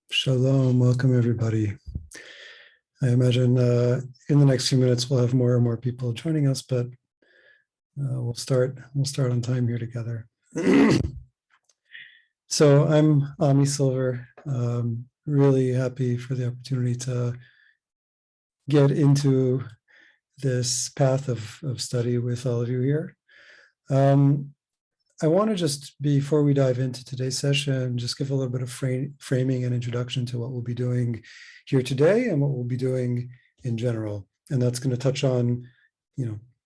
Shalom, welcome everybody. I imagine in the next few minutes we'll have more and more people joining us, but we'll start on time here together. So I'm Ami Silver, really happy for the opportunity to get into this path of study with all of you here. I want to just, before we dive into today's session, just give a little bit of framing and introduction to what we'll be doing here today and what we'll be doing in general. And that's going to touch on,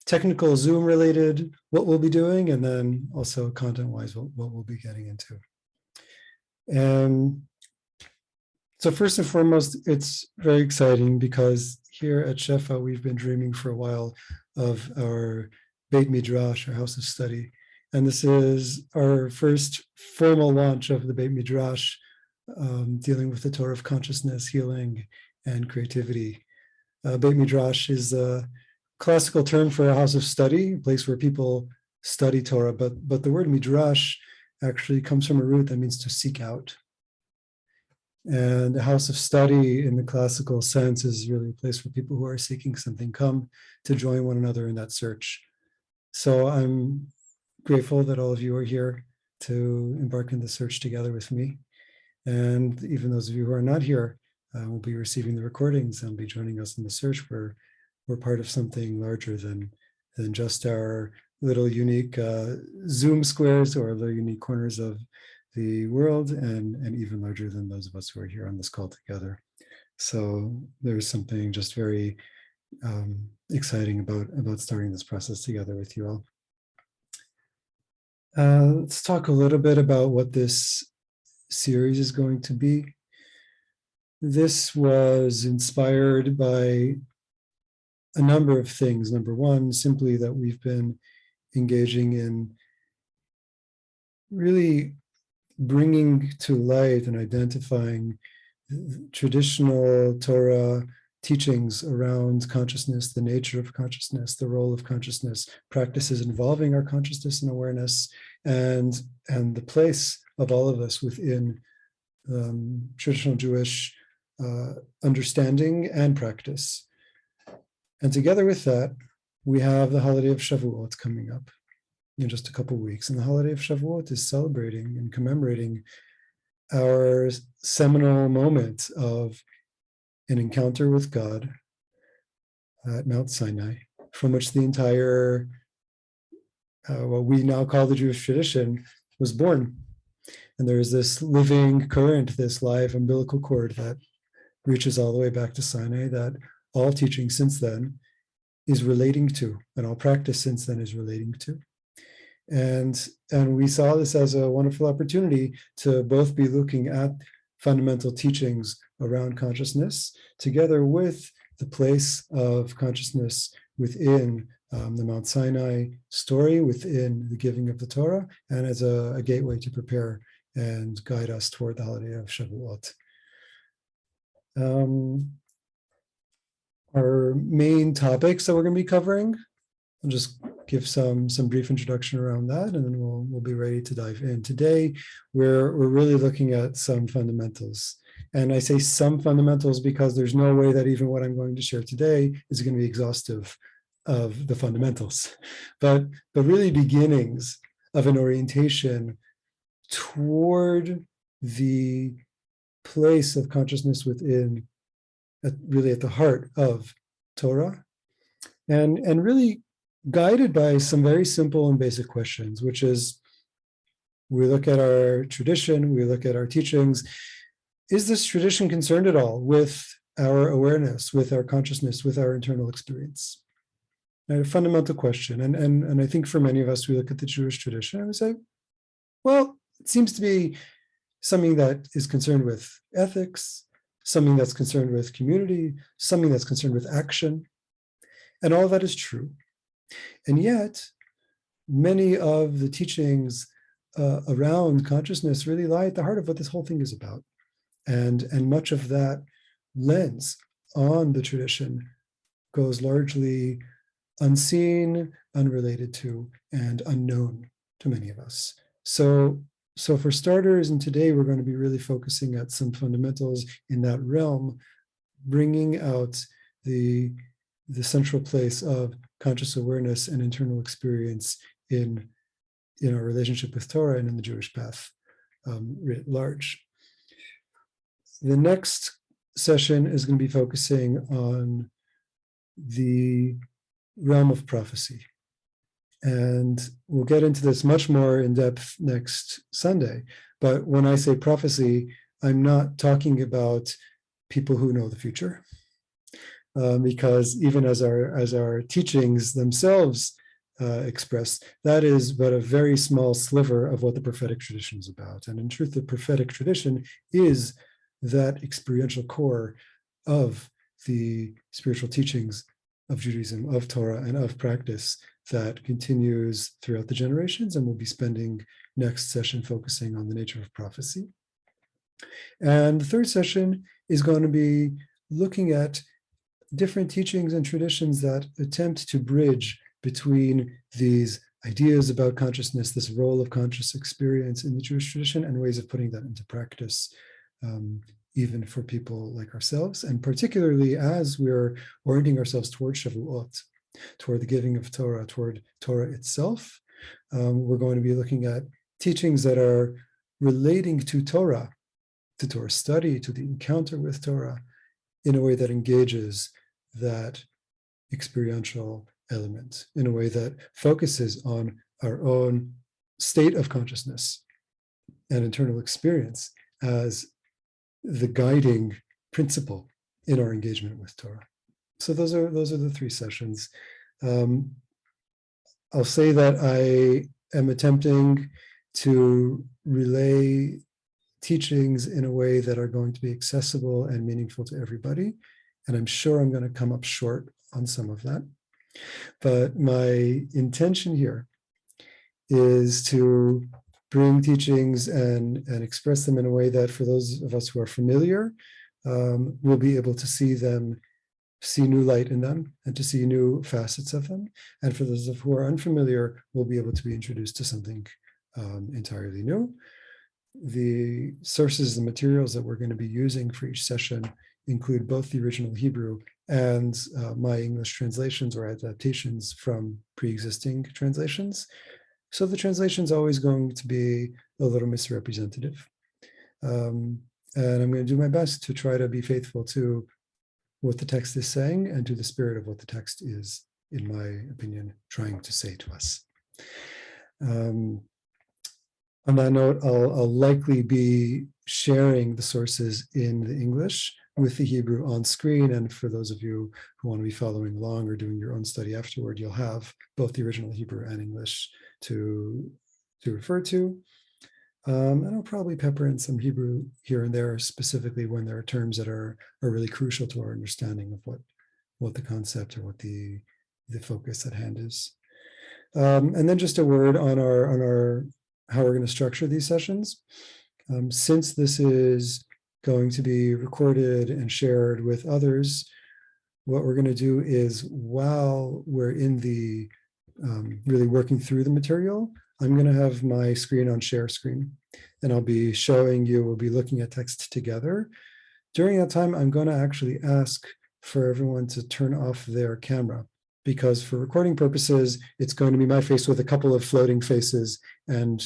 technical Zoom related, what we'll be doing, and then also content-wise, what we'll be getting into. And so first and foremost, it's very exciting because here at Shefa, we've been dreaming for a while of our Beit Midrash, our house of study. And this is our first formal launch of the Beit Midrash, dealing with the Torah of consciousness, healing, and creativity. Beit Midrash is a classical term for a house of study, a place where people study Torah. But the word Midrash actually comes from a root that means to seek out. And a house of study in the classical sense is really a place where people who are seeking something come to join one another in that search. So I'm grateful that all of you are here to embark in the search together with me. And even those of you who are not here will be receiving the recordings and be joining us in the search. We're part of something larger than just our little unique Zoom squares or little unique corners of the world, and even larger than those of us who are here on this call together. So there's something just very exciting about starting this process together with you all. Let's talk a little bit about what this series is going to be. This was inspired by a number of things. Number one, simply that we've been engaging in really bringing to light and identifying traditional Torah teachings around consciousness, the nature of consciousness, the role of consciousness, practices involving our consciousness and awareness, and the place of all of us within traditional Jewish understanding and practice. And together with that, we have the holiday of Shavuot coming up in just a couple of weeks. And the holiday of Shavuot is celebrating and commemorating our seminal moment of an encounter with God at Mount Sinai, from which the entire, what we now call the Jewish tradition, was born. And there is this living current, this live umbilical cord that reaches all the way back to Sinai, that all teaching since then is relating to, and all practice since then is relating to. And we saw this as a wonderful opportunity to both be looking at fundamental teachings around consciousness, together with the place of consciousness within the Mount Sinai story, within the giving of the Torah, and as a gateway to prepare and guide us toward the holiday of Shavuot. Our main topics that we're going to be covering, I'll just give some brief introduction around that, and then we'll be ready to dive in. Today, we're really looking at some fundamentals. And I say some fundamentals because there's no way that even what I'm going to share today is going to be exhaustive of the fundamentals, but really beginnings of an orientation toward the place of consciousness within, really at the heart of Torah, and really guided by some very simple and basic questions, which is, we look at our tradition, we look at our teachings. Is this tradition concerned at all with our awareness, with our consciousness, with our internal experience? A fundamental question. And I think for many of us, we look at the Jewish tradition and we say, well, it seems to be something that is concerned with ethics, something that's concerned with community, something that's concerned with action. And all of that is true. And yet, many of the teachings around consciousness really lie at the heart of what this whole thing is about. And much of that lens on the tradition goes largely unseen, unrelated to, and unknown to many of us. So So for starters, and today we're going to be really focusing at some fundamentals in that realm, bringing out the central place of conscious awareness and internal experience in our relationship with Torah and in the Jewish path writ large. The next session is going to be focusing on the realm of prophecy. And we'll get into this much more in depth next Sunday. But when I say prophecy, I'm not talking about people who know the future. Because even as our teachings themselves express, that is but a very small sliver of what the prophetic tradition is about. And in truth, the prophetic tradition is that experiential core of the spiritual teachings of Judaism, of Torah, and of practice that continues throughout the generations, and we'll be spending next session focusing on the nature of prophecy. And the third session is going to be looking at different teachings and traditions that attempt to bridge between these ideas about consciousness, this role of conscious experience in the Jewish tradition, and ways of putting that into practice, even for people like ourselves, and particularly as we're orienting ourselves toward Shavuot, toward the giving of Torah, toward Torah itself. We're going to be looking at teachings that are relating to Torah study, to the encounter with Torah, in a way that engages that experiential element, in a way that focuses on our own state of consciousness and internal experience as the guiding principle in our engagement with Torah. So those are the three sessions. I'll say that I am attempting to relay teachings in a way that are going to be accessible and meaningful to everybody. And I'm sure I'm going to come up short on some of that. But my intention here is to bring teachings and express them in a way that for those of us who are familiar, we'll be able to see new light in them and to see new facets of them. And for those who are unfamiliar, we'll be able to be introduced to something entirely new. The sources and materials that we're going to be using for each session include both the original Hebrew and my English translations or adaptations from pre-existing translations. So the translation is always going to be a little misrepresentative. And I'm going to do my best to try to be faithful to what the text is saying and to the spirit of what the text is, in my opinion, trying to say to us. On that note, I'll likely be sharing the sources in the English with the Hebrew on screen. And for those of you who want to be following along or doing your own study afterward, you'll have both the original Hebrew and English to refer to. And I'll probably pepper in some Hebrew here and there, specifically when there are terms that are really crucial to our understanding of what the concept or what the focus at hand is. And then just a word on our how we're going to structure these sessions. Since this is going to be recorded and shared with others, what we're going to do is, while we're in the really working through the material, I'm going to have my screen on share screen, and I'll be showing you, we'll be looking at text together. During that time, I'm going to actually ask for everyone to turn off their camera, because for recording purposes, it's going to be my face with a couple of floating faces, and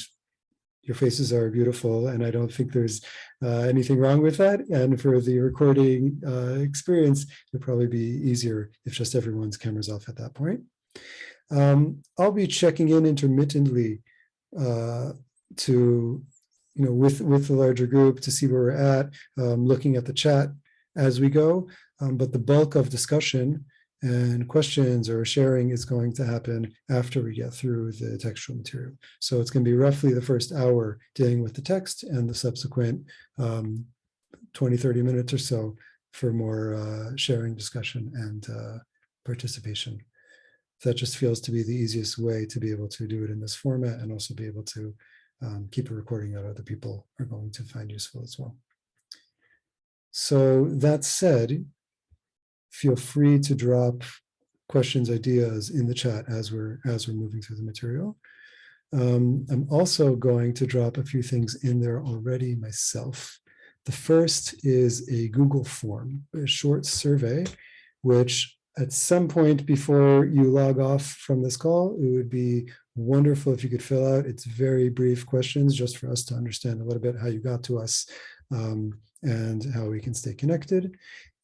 your faces are beautiful, and I don't think there's anything wrong with that. And for the recording experience, it'll probably be easier if just everyone's camera's off at that point. I'll be checking in intermittently to, with the larger group to see where we're at, looking at the chat as we go. But the bulk of discussion and questions or sharing is going to happen after we get through the textual material. So it's going to be roughly the first hour dealing with the text, and the subsequent 20, 30 minutes or so for more sharing, discussion, and participation. That just feels to be the easiest way to be able to do it in this format, and also be able to keep a recording that other people are going to find useful as well. So that said, feel free to drop questions, ideas in the chat as we're moving through the material. I'm also going to drop a few things in there already myself. The first is a Google form, a short survey, which at some point before you log off from this call, it would be wonderful if you could fill out. It's very brief questions just for us to understand a little bit how you got to us, and how we can stay connected.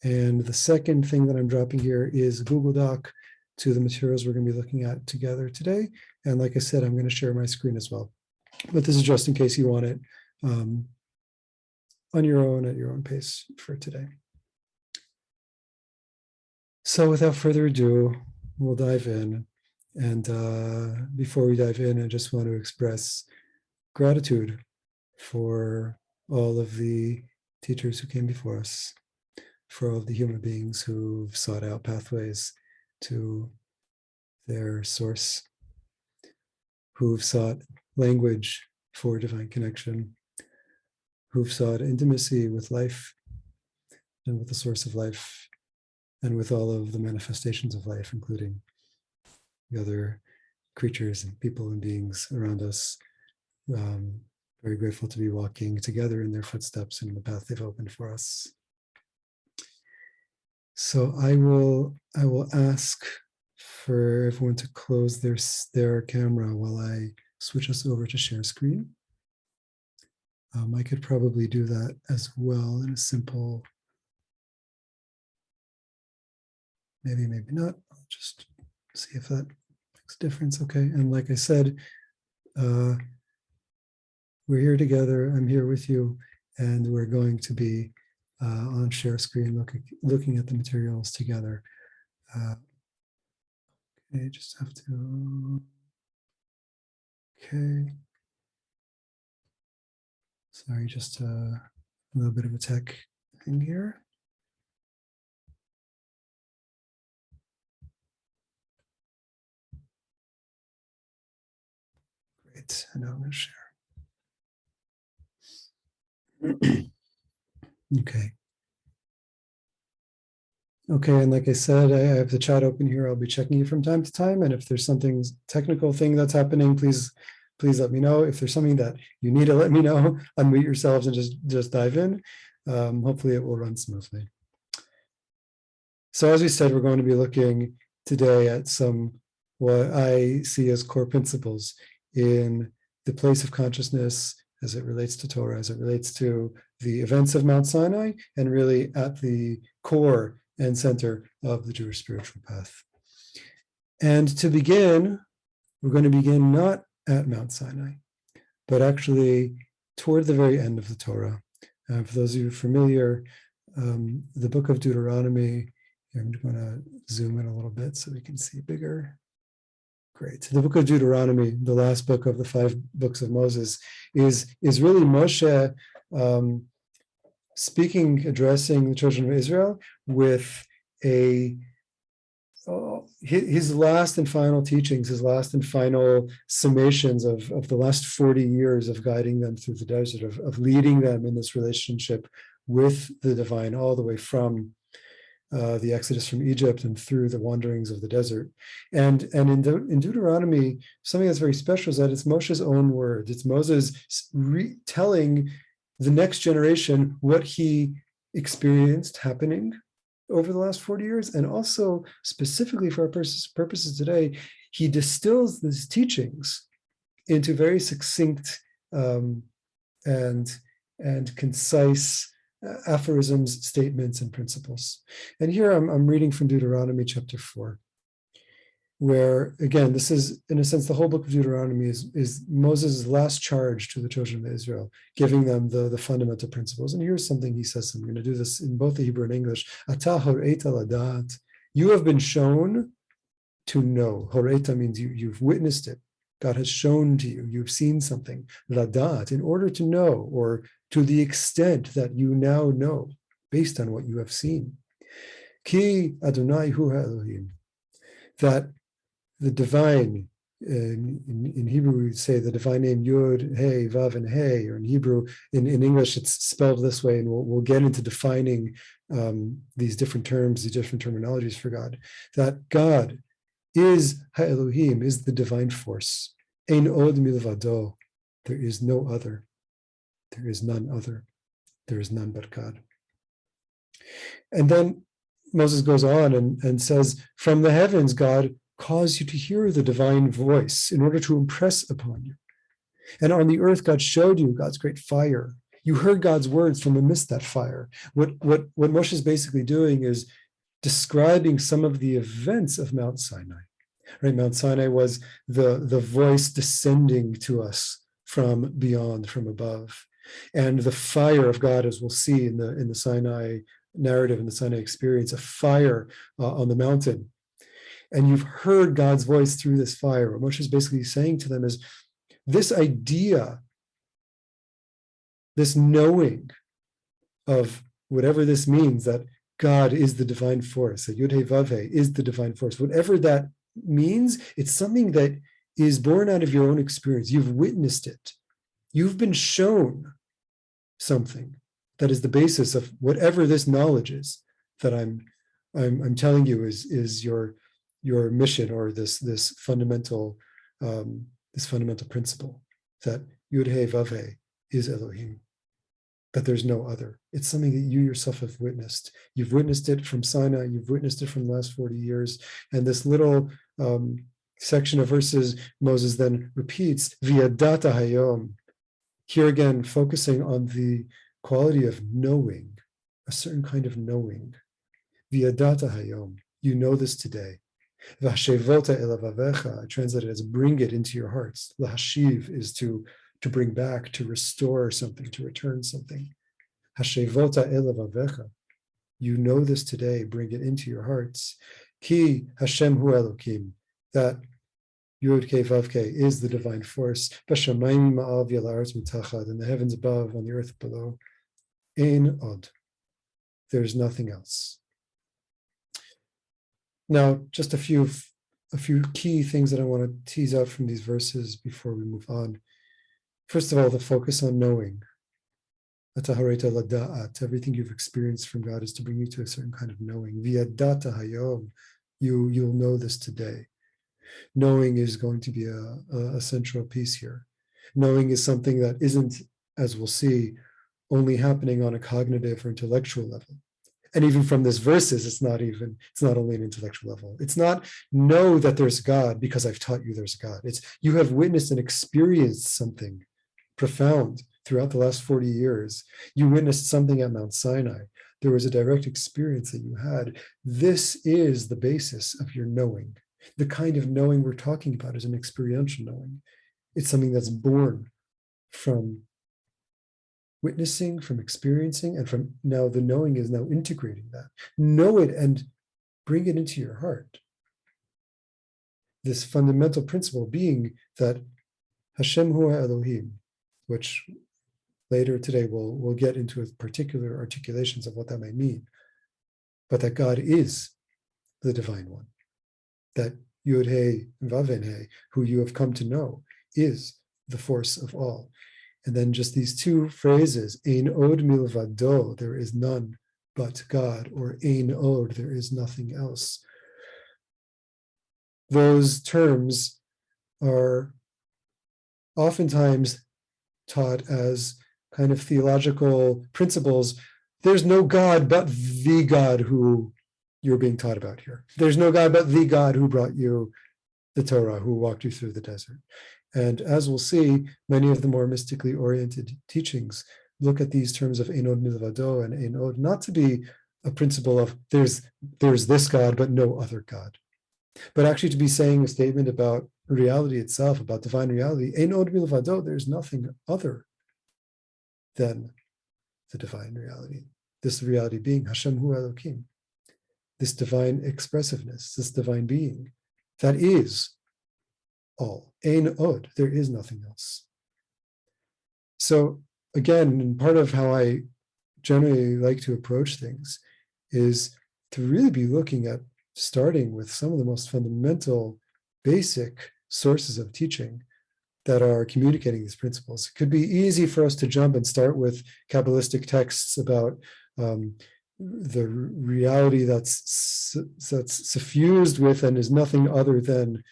And the second thing that I'm dropping here is a Google Doc to the materials we're going to be looking at together today. And like I said, I'm going to share my screen as well. But this is just in case you want it on your own at your own pace for today. So without further ado, we'll dive in. And before we dive in, I just want to express gratitude for all of the teachers who came before us, for all of the human beings who've sought out pathways to their source, who've sought language for divine connection, who've sought intimacy with life and with the source of life and with all of the manifestations of life, including the other creatures and people and beings around us. Very grateful to be walking together in their footsteps and the path they've opened for us. So I will ask for everyone to close their camera while I switch us over to share screen. I could probably do that as well in a simple, maybe not. I'll just see if that makes a difference. Okay, and like I said, we're here together. I'm here with you, and we're going to be on share screen looking at the materials together. Okay, just have to, okay. Sorry, just a little bit of a tech thing here. Great, and now I'm going to share. Okay. Okay, and like I said, I have the chat open here. I'll be checking it from time to time. And if there's something technical thing that's happening, please let me know. If there's something that you need to let me know, unmute yourselves and just dive in. Hopefully it will run smoothly. So as we said, we're going to be looking today at some what I see as core principles in the place of consciousness as it relates to Torah, as it relates to the events of Mount Sinai, and really at the core and center of the Jewish spiritual path. And to begin, we're going to begin not at Mount Sinai, but actually toward the very end of the Torah. For those of you familiar, the book of Deuteronomy, here I'm going to zoom in a little bit so we can see bigger. Great. The book of Deuteronomy, the last book of the 5 books of Moses, is really Moshe addressing the children of Israel with his last and final teachings, his last and final summations of the last 40 years of guiding them through the desert, of leading them in this relationship with the divine, all the way from the exodus from Egypt and through the wanderings of the desert. And in Deuteronomy, something that's very special is that it's Moshe's own words. It's Moses telling the next generation what he experienced happening over the last 40 years. And also specifically for our purposes today, he distills these teachings into very succinct and concise aphorisms, statements, and principles. And here I'm reading from Deuteronomy chapter 4, where, again, this is, in a sense, the whole book of Deuteronomy is Moses' last charge to the children of Israel, giving them the fundamental principles. And here's something he says. I'm going to do this in both the Hebrew and English. Ata horeita ladat. You have been shown to know. Horeita means you've witnessed it. God has shown to you. You've seen something. Ladat, in order to know, or to the extent that you now know, based on what you have seen. Ki Adonai hu Elohim. That the divine, in Hebrew we would say the divine name Yud, Hey, Vav, and Hey, or in Hebrew, in English it's spelled this way, and we'll get into defining these different terms, these different terminologies for God. That God is Ha-Elohim, is the divine force. Ein od milvado. There is no other. There is none other. There is none but God. And then Moses goes on and says, from the heavens, God caused you to hear the divine voice in order to impress upon you. And on the earth, God showed you God's great fire. You heard God's words from amidst that fire. What Moshe is basically doing is describing some of the events of Mount Sinai. Right? Mount Sinai was the voice descending to us from beyond, from above. And the fire of God, as we'll see in the Sinai narrative, in the Sinai experience, a fire on the mountain. And you've heard God's voice through this fire. What Moshe is basically saying to them is, this idea, this knowing of whatever this means, that God is the divine force, that Yud He Vav He is the divine force, whatever that means, it's something that is born out of your own experience. You've witnessed it. You've been shown something that is the basis of whatever this knowledge is that I'm telling you is your mission, or this fundamental principle, that Yud He Vav He is Elohim, that there's no other. It's something that you yourself have witnessed. You've witnessed it from Sinai, you've witnessed it from the last 40 years. And this little section of verses, Moses then repeats, V'yadata hayom. Here again, focusing on the quality of knowing, a certain kind of knowing. V'yadata hayom. You know this today. V'hashevota elavavecha, translated as bring it into your hearts. Lahashiv is to bring back, to restore something, to return something. Hashevota elavavecha. You know this today, bring it into your hearts. Ki Hashem hu Elokim, that Yud Ke Vav Ke is the divine force. B'shamayim ma'al v'al haaretz mitachad, in the heavens above, on the earth below. Ein od. There's nothing else. Now, just a few key things that I want to tease out from these verses before we move on. First of all, the focus on knowing. Atahareta lada'at, everything you've experienced from God is to bring you to a certain kind of knowing. V'yadata hayom, you'll know this today. Knowing is going to be a central piece here. Knowing is something that isn't, as we'll see, only happening on a cognitive or intellectual level. And even from this verses, it's not only an intellectual level. It's not know that there's God because I've taught you there's God. It's you have witnessed and experienced something profound throughout the last 40 years. You witnessed something at Mount Sinai. There was a direct experience that you had. This is the basis of your knowing. The kind of knowing we're talking about is an experiential knowing. It's something that's born from witnessing, from experiencing, and from now the knowing is now integrating that. Know it and bring it into your heart. This fundamental principle being that Hashem hu Elohim, which later today we'll get into particular articulations of what that might mean, but that God is the divine one, that Yud He Vav He, who you have come to know, is the force of all. And then just these two phrases, Ein od milvado, there is none but God, or Ein od, there is nothing else. Those terms are oftentimes taught as kind of theological principles. There's no God but the God who you're being taught about here. There's no God but the God who brought you the Torah, who walked you through the desert. And as we'll see, many of the more mystically oriented teachings look at these terms of Ein od milvado and Ein od not to be a principle of there's this God but no other God, but actually to be saying a statement about reality itself, about divine reality. Ein od milvado, there's nothing other than the divine reality. This reality being Hashem hu Elokim, this divine expressiveness, this divine being, that is all. Ein od, there is nothing else. So again, and part of how I generally like to approach things is to really be looking at starting with some of the most fundamental, basic sources of teaching that are communicating these principles. It could be easy for us to jump and start with Kabbalistic texts about the reality that's suffused with and is nothing other than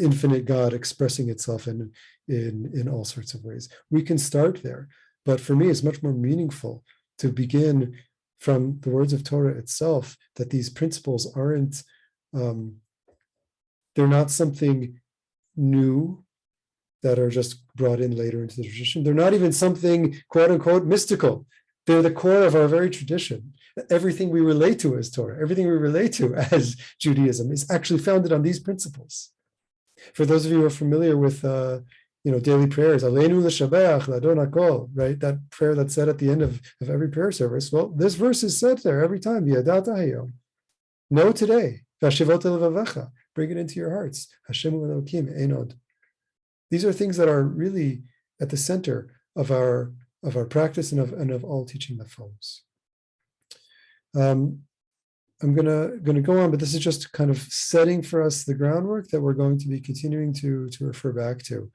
infinite God expressing itself in all sorts of ways. We can start there, but for me, it's much more meaningful to begin from the words of Torah itself, that these principles aren't, they're not something new that are just brought in later into the tradition. They're not even something, quote unquote, mystical. They're the core of our very tradition. Everything we relate to as Torah, everything we relate to as Judaism is actually founded on these principles. For those of you who are familiar with daily prayers, Aleinu l'shabeach l'adon hakol, right? That prayer that's said at the end of every prayer service. Well, this verse is said there every time. V'yadata hayom. Know today. V'ashivot levavecha. Bring it into your hearts. Hashem Elokim Einod. These are things that are really at the center of our practice and of all teaching that follows. I'm gonna go on, but this is just kind of setting for us the groundwork that we're going to be continuing to refer back to.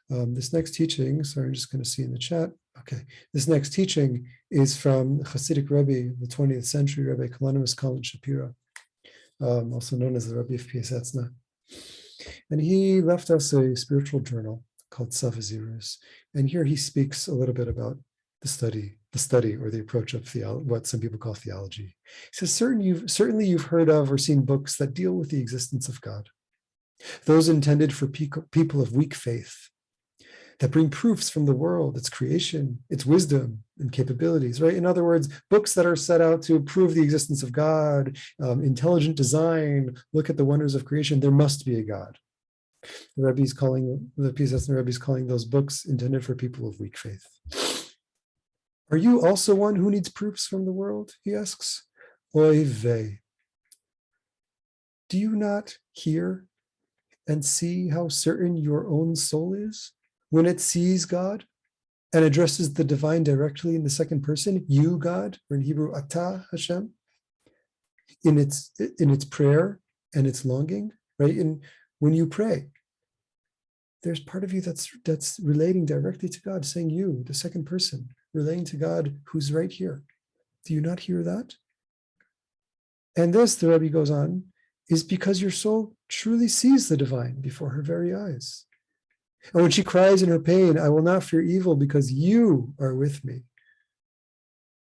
This next teaching, sorry, I'm just going to see in the chat. Okay, this next teaching is from Hasidic Rabbi, the 20th century Rabbi Kalanimus Kalin Shapira, also known as the Rabbi of Piasetzna. And he left us a spiritual journal called Savazirus. And here he speaks a little bit about the study or the approach of what some people call theology. He says, certainly you've heard of or seen books that deal with the existence of God. Those intended for people of weak faith, that bring proofs from the world, its creation, its wisdom and capabilities, right? In other words, books that are set out to prove the existence of God, intelligent design, look at the wonders of creation. There must be a God. The Piasetzna Rebbe is calling those books intended for people of weak faith. Are you also one who needs proofs from the world? He asks. Oy vey. Do you not hear and see how certain your own soul is when it sees God and addresses the divine directly in the second person, you God, or in Hebrew, Ata Hashem, in its prayer and its longing, right? And when you pray, there's part of you that's relating directly to God, saying you, the second person, relating to God who's right here. Do you not hear that? And this, the Rabbi goes on, is because your soul truly sees the divine before her very eyes. And when she cries in her pain, I will not fear evil because you are with me.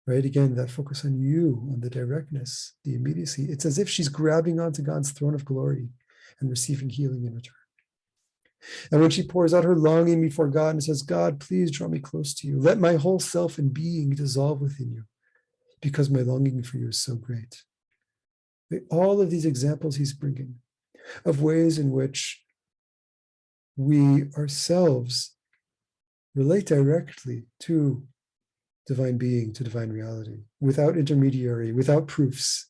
Right? Again, that focus on you, on the directness, the immediacy. It's as if she's grabbing onto God's throne of glory and receiving healing in return. And when she pours out her longing before God and says, God, please draw me close to you. Let my whole self and being dissolve within you because my longing for you is so great. All of these examples he's bringing of ways in which we ourselves relate directly to divine being, to divine reality, without intermediary, without proofs.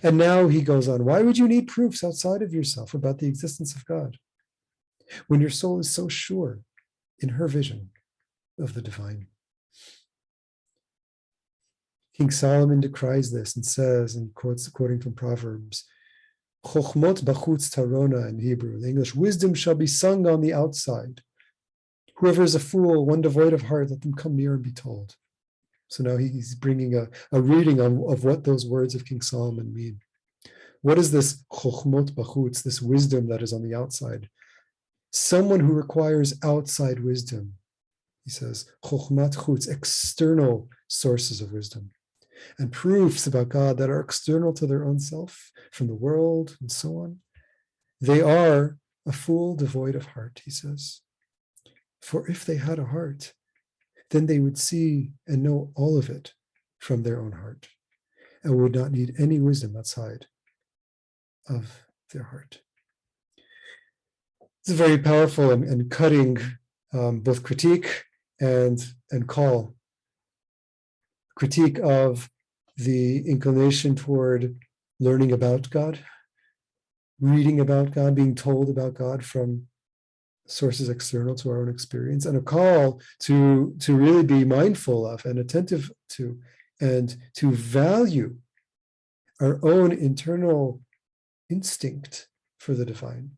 And now he goes on, why would you need proofs outside of yourself about the existence of God when your soul is so sure in her vision of the divine? King Solomon decries this and says, and quoting from Proverbs, Chochmot bachutz tarona in Hebrew, in English, wisdom shall be sung on the outside. Whoever is a fool, one devoid of heart, let them come near and be told. So now he's bringing a reading of what those words of King Solomon mean. What is this chochmot bachutz, this wisdom that is on the outside? Someone who requires outside wisdom. He says, chochmat chutz, external sources of wisdom, and proofs about God that are external to their own self, from the world and so on. They are a fool devoid of heart, he says. For if they had a heart, then they would see and know all of it from their own heart and would not need any wisdom outside of their heart. It's a very powerful and cutting both critique and call. Critique of the inclination toward learning about God, reading about God, being told about God from sources external to our own experience, and a call to really be mindful of and attentive to and to value our own internal instinct for the divine,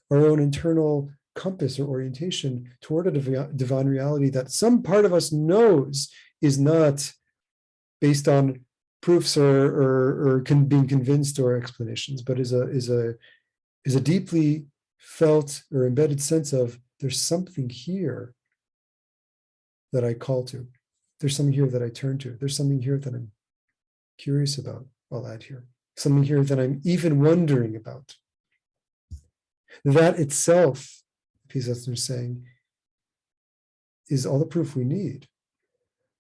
our own internal compass or orientation toward a divine reality that some part of us knows is not based on proofs or being convinced or explanations, but is a deeply felt or embedded sense of there's something here that I call to. There's something here that I turn to. There's something here that I'm curious about. I'll add here. Something here that I'm even wondering about. That itself, Pisatzner is saying, is all the proof we need.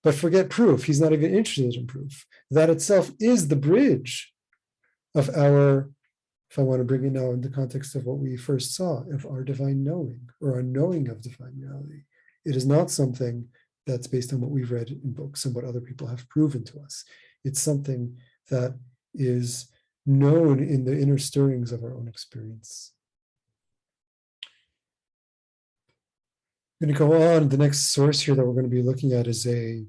But forget proof. He's not even interested in proof. That itself is the bridge of our, if I want to bring it now in the context of what we first saw, of our divine knowing or our knowing of divine reality. It is not something that's based on what we've read in books and what other people have proven to us. It's something that is known in the inner stirrings of our own experience. I'm going to go on. The next source here that we're going to be looking at is a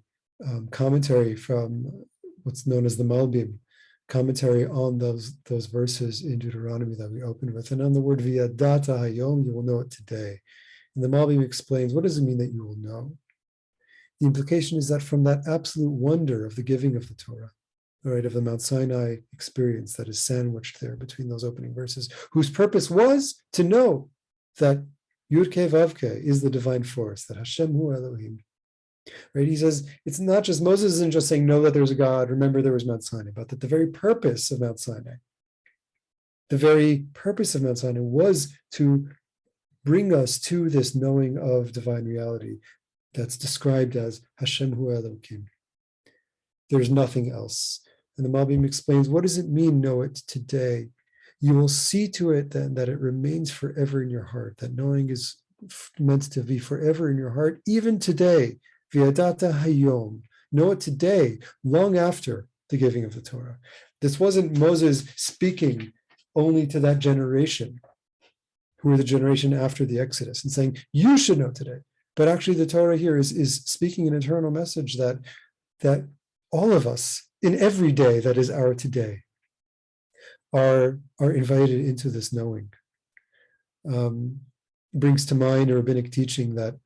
commentary from what's known as the Malbim, commentary on those verses in Deuteronomy that we opened with. And on the word V'yadata hayom, you will know it today. And the Malbim explains, what does it mean that you will know? The implication is that from that absolute wonder of the giving of the Torah, right, of the Mount Sinai experience that is sandwiched there between those opening verses, whose purpose was to know that Yud-Ke Vav-Ke is the divine force, that Hashem Hu Elohim. Right? He says, it's not just, Moses isn't just saying, know that there's a God, remember there was Mount Sinai, but that the very purpose of Mount Sinai, was to bring us to this knowing of divine reality that's described as Hashem Hu Elohim. There's nothing else. And the Malbim explains, what does it mean, know it today? You will see to it then that it remains forever in your heart, that knowing is meant to be forever in your heart, even today. V'yadata hayom, know it today, long after the giving of the Torah. This wasn't Moses speaking only to that generation, who were the generation after the Exodus, and saying, you should know today. But actually the Torah here is speaking an eternal message that all of us, in every day that is our today, are invited into this knowing. Brings to mind a rabbinic teaching that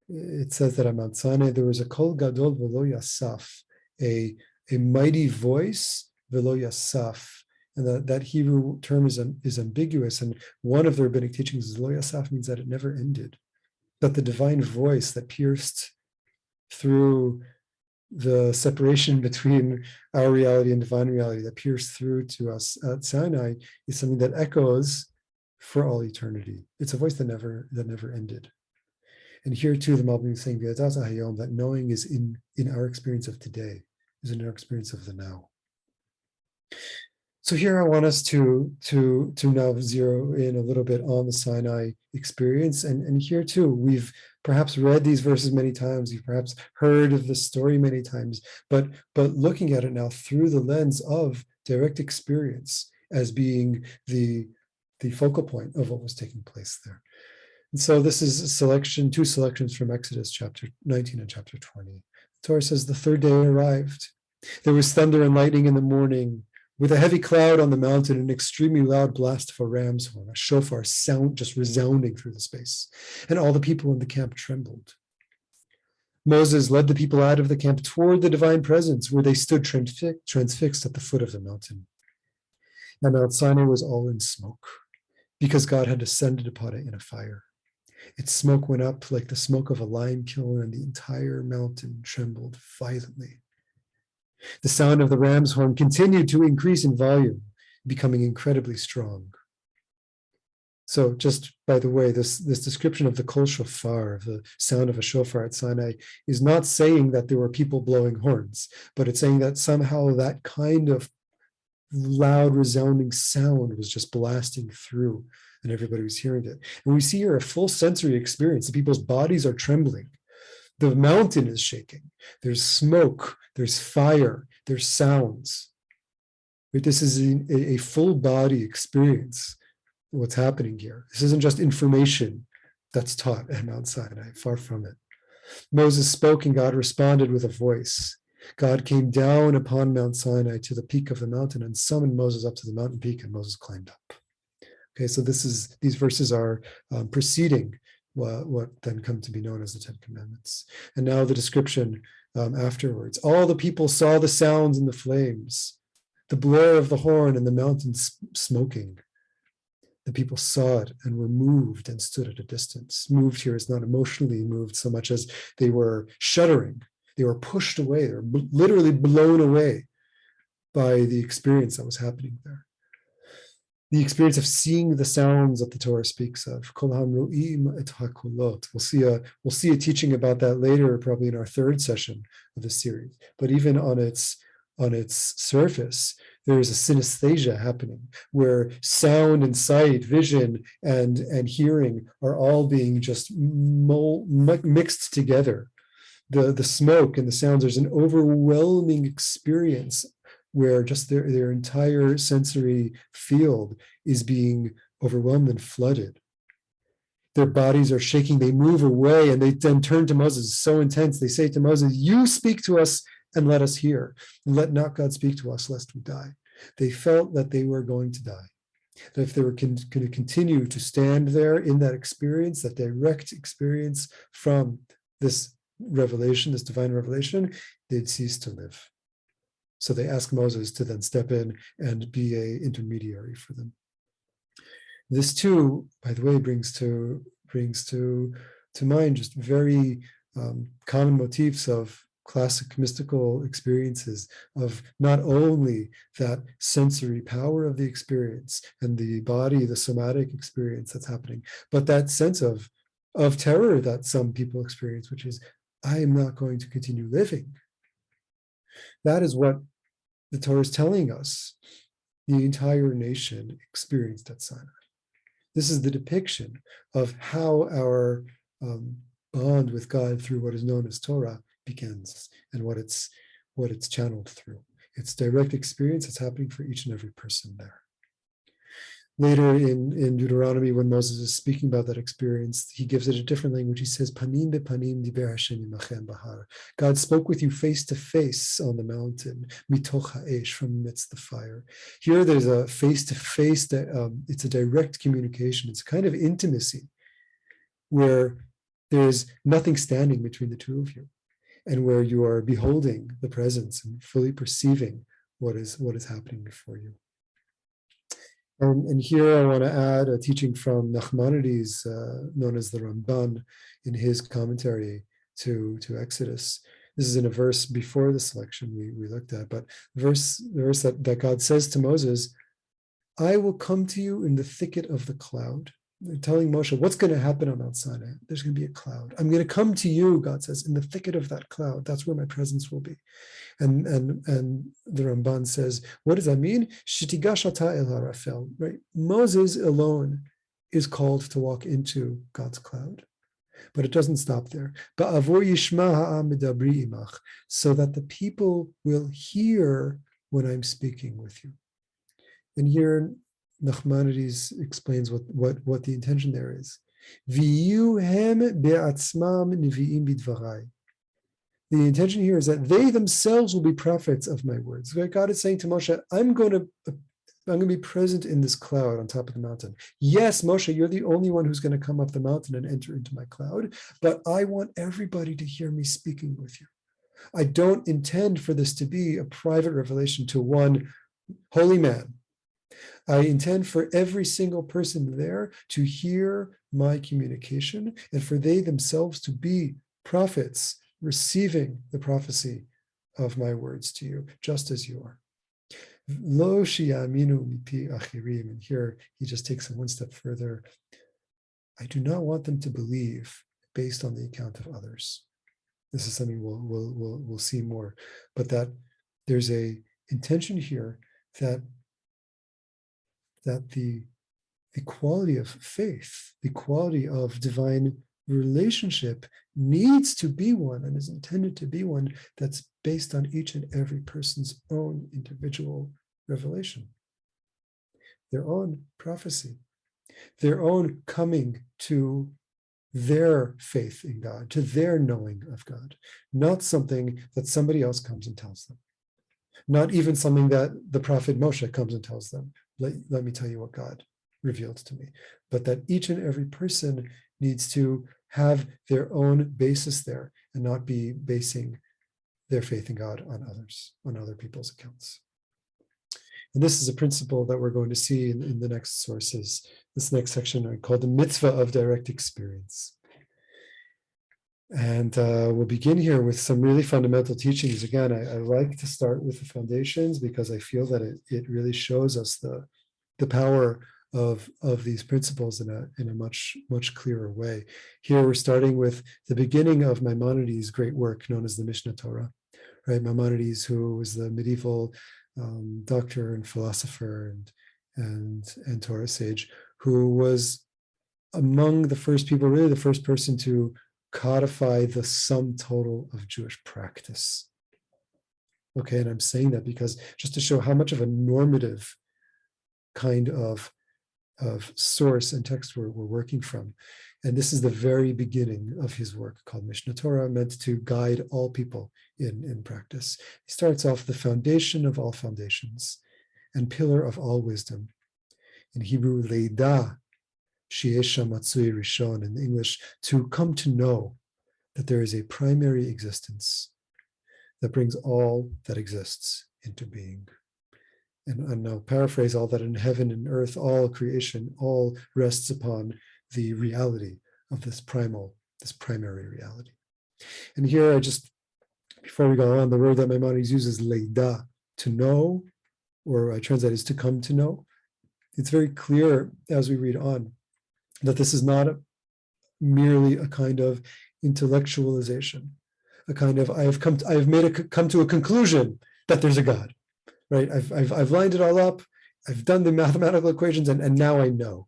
it says that on Mount Sinai there was a kol gadol velo yasaf, a mighty voice velo yasaf, and that Hebrew term is ambiguous. And one of the rabbinic teachings is lo yasaf means that it never ended, that the divine voice that pierced through the separation between our reality and divine reality, that pierced through to us at Sinai, is something that echoes for all eternity. It's a voice that never ended. And here too, the Malbim is saying that knowing is in our experience of today, is in our experience of the now. So here I want us to now zero in a little bit on the Sinai experience. And here too, we've perhaps read these verses many times, you've perhaps heard of the story many times, but looking at it now through the lens of direct experience as being the focal point of what was taking place there. And so this is two selections from Exodus chapter 19 and chapter 20. The Torah says, the third day arrived. There was thunder and lightning in the morning, with a heavy cloud on the mountain, an extremely loud blast of a ram's horn, a shofar sound just resounding through the space. And all the people in the camp trembled. Moses led the people out of the camp toward the divine presence, where they stood transfixed at the foot of the mountain. And Mount Sinai was all in smoke, because God had descended upon it in a fire. Its smoke went up like the smoke of a lime kiln, and the entire mountain trembled violently. The sound of the ram's horn continued to increase in volume, becoming incredibly strong. So just by the way, this description of the kol shofar, of the sound of a shofar at Sinai, is not saying that there were people blowing horns, but it's saying that somehow that kind of loud, resounding sound was just blasting through, and everybody was hearing it. And we see here a full sensory experience. The people's bodies are trembling. The mountain is shaking. There's smoke, there's fire, there's sounds. Right? This is a full body experience, what's happening here. This isn't just information that's taught at Mount Sinai, far from it. Moses spoke and God responded with a voice. God came down upon Mount Sinai to the peak of the mountain and summoned Moses up to the mountain peak, and Moses climbed up. Okay, so these verses are preceding what then come to be known as the Ten Commandments. And now the description afterwards. All the people saw the sounds and the flames, the blare of the horn and the mountain smoking. The people saw it and were moved and stood at a distance. Moved here is not emotionally moved so much as they were shuddering. They were pushed away. They were literally blown away by the experience that was happening there. The experience of seeing the sounds that the Torah speaks of. We'll see a teaching about that later, probably in our third session of the series. But even on its surface, there is a synesthesia happening where sound and sight, vision and hearing are all being just mixed together. The smoke and the sounds, there's an overwhelming experience where just their entire sensory field is being overwhelmed and flooded. Their bodies are shaking, they move away, and they then turn to Moses. It's so intense. They say to Moses, "You speak to us and let us hear. Let not God speak to us, lest we die." They felt that they were going to die. That if they were going to continue to stand there in that experience, that direct experience from this revelation, this divine revelation, they'd cease to live. So they ask Moses to then step in and be an intermediary for them. This too, by the way, brings to mind just very common motifs of classic mystical experiences, of not only that sensory power of the experience and the body, the somatic experience that's happening, but that sense of terror that some people experience, which is, I am not going to continue living. That is what the Torah is telling us the entire nation experienced at Sinai. This is the depiction of how our bond with God through what is known as Torah begins, and what it's channeled through. It's direct experience that's happening for each and every person there. Later in Deuteronomy, when Moses is speaking about that experience, he gives it a different language. He says, "Panim bepanim diber Hashem imachem bahar." God spoke with you face to face on the mountain, mitoch ha'esh, from amidst the fire. Here, there's a face to face. It's a direct communication. It's a kind of intimacy where there's nothing standing between the two of you, and where you are beholding the presence and fully perceiving what is happening before you. And here I want to add a teaching from Maimonides, known as the Ramban, in his commentary to Exodus. This is in a verse before the selection we looked at, but the verse that God says to Moses, "I will come to you in the thicket of the cloud." They're telling Moshe, what's going to happen on Mount Sinai? There's going to be a cloud. I'm going to come to you, God says, in the thicket of that cloud. That's where my presence will be. And the Ramban says, what does that mean? Shetigash ata el harafel, right? Moses alone is called to walk into God's cloud. But it doesn't stop there. Ba'avor yishma ha'am medabri imach, so that the people will hear when I'm speaking with you. And here Maimonides explains what the intention there is. V'yuhem be'atzmam nevi'im bidvarai. The intention here is that they themselves will be prophets of my words. God is saying to Moshe, I'm going to be present in this cloud on top of the mountain. Yes, Moshe, you're the only one who's going to come up the mountain and enter into my cloud, but I want everybody to hear me speaking with you. I don't intend for this to be a private revelation to one holy man. I intend for every single person there to hear my communication and for they themselves to be prophets receiving the prophecy of my words to you, just as you are. Lo sheyaminu mipi achirim, and here he just takes it one step further. I do not want them to believe based on the account of others. This is something we'll see more, but that there's a intention here that the quality of faith, the quality of divine relationship needs to be one and is intended to be one that's based on each and every person's own individual revelation, their own prophecy, their own coming to their faith in God, to their knowing of God, not something that somebody else comes and tells them, not even something that the prophet Moshe comes and tells them. Let me tell you what God revealed to me, but that each and every person needs to have their own basis there and not be basing their faith in God on others, on other people's accounts. And this is a principle that we're going to see in the next sources, this next section called the mitzvah of direct experience. And we'll begin here with some really fundamental teachings. Again, I like to start with the foundations because I feel that it really shows us the power of these principles in a much clearer way. Here we're starting with the beginning of Maimonides' great work known as the Mishnah Torah. Right, Maimonides, who was the medieval doctor and philosopher and Torah sage, who was among the first people, really the first person to codify the sum total of Jewish practice. Okay, and I'm saying that because just to show how much of a normative kind of source and text we're working from. And this is the very beginning of his work called Mishnah Torah, meant to guide all people in practice. He starts off the foundation of all foundations and pillar of all wisdom. In Hebrew, Leida, Shiesha Matsui Rishon, in English, to come to know that there is a primary existence that brings all that exists into being. And I'll paraphrase, all that in heaven and earth, all creation, all rests upon the reality of this primary reality. And here before we go on, the word that Maimonides uses, leida, to know, or I translate as to come to know. It's very clear as we read on that this is not merely a kind of intellectualization, a kind of I have come to a conclusion that there's a God. Right, I've lined it all up, I've done the mathematical equations, and now I know.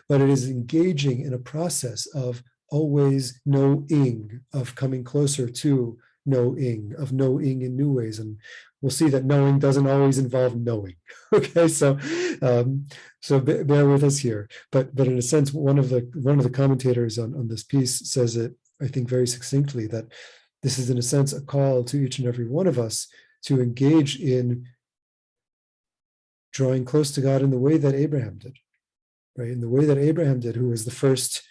But it is engaging in a process of always knowing, of coming closer to knowing, of knowing in new ways. And we'll see that knowing doesn't always involve knowing. Okay, so bear with us here. But in a sense, one of the commentators on this piece says it, I think, very succinctly, that this is in a sense a call to each and every one of us to engage in drawing close to God in the way that Abraham did, right? In the way that Abraham did, who was the first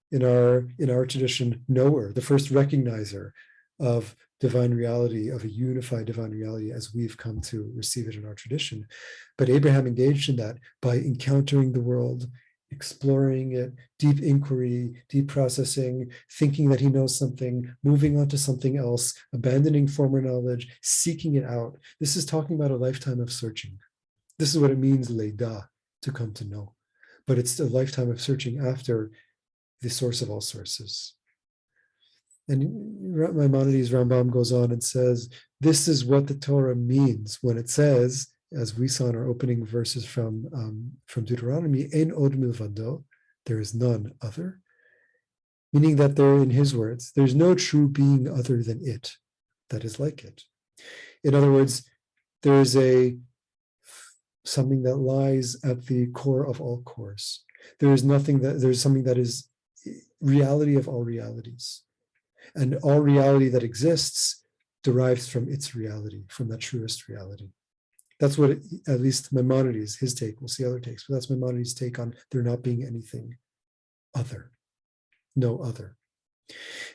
in our tradition knower, the first recognizer of divine reality, of a unified divine reality as we've come to receive it in our tradition. But Abraham engaged in that by encountering the world, exploring it, deep inquiry, deep processing, thinking that he knows something, moving on to something else, abandoning former knowledge, seeking it out. This is talking about a lifetime of searching. This is what it means, leida, to come to know. But it's a lifetime of searching after the source of all sources. And Maimonides Rambam goes on and says, this is what the Torah means when it says, as we saw in our opening verses from Deuteronomy, Ein od milvado, there is none other. Meaning that there, in his words, there's no true being other than it that is like it. In other words, there is something that lies at the core of all cores. There's something that is reality of all realities. And all reality that exists derives from its reality, from that truest reality. That's what, at least Maimonides, his take, we'll see other takes, but that's Maimonides' take on there not being anything other, no other.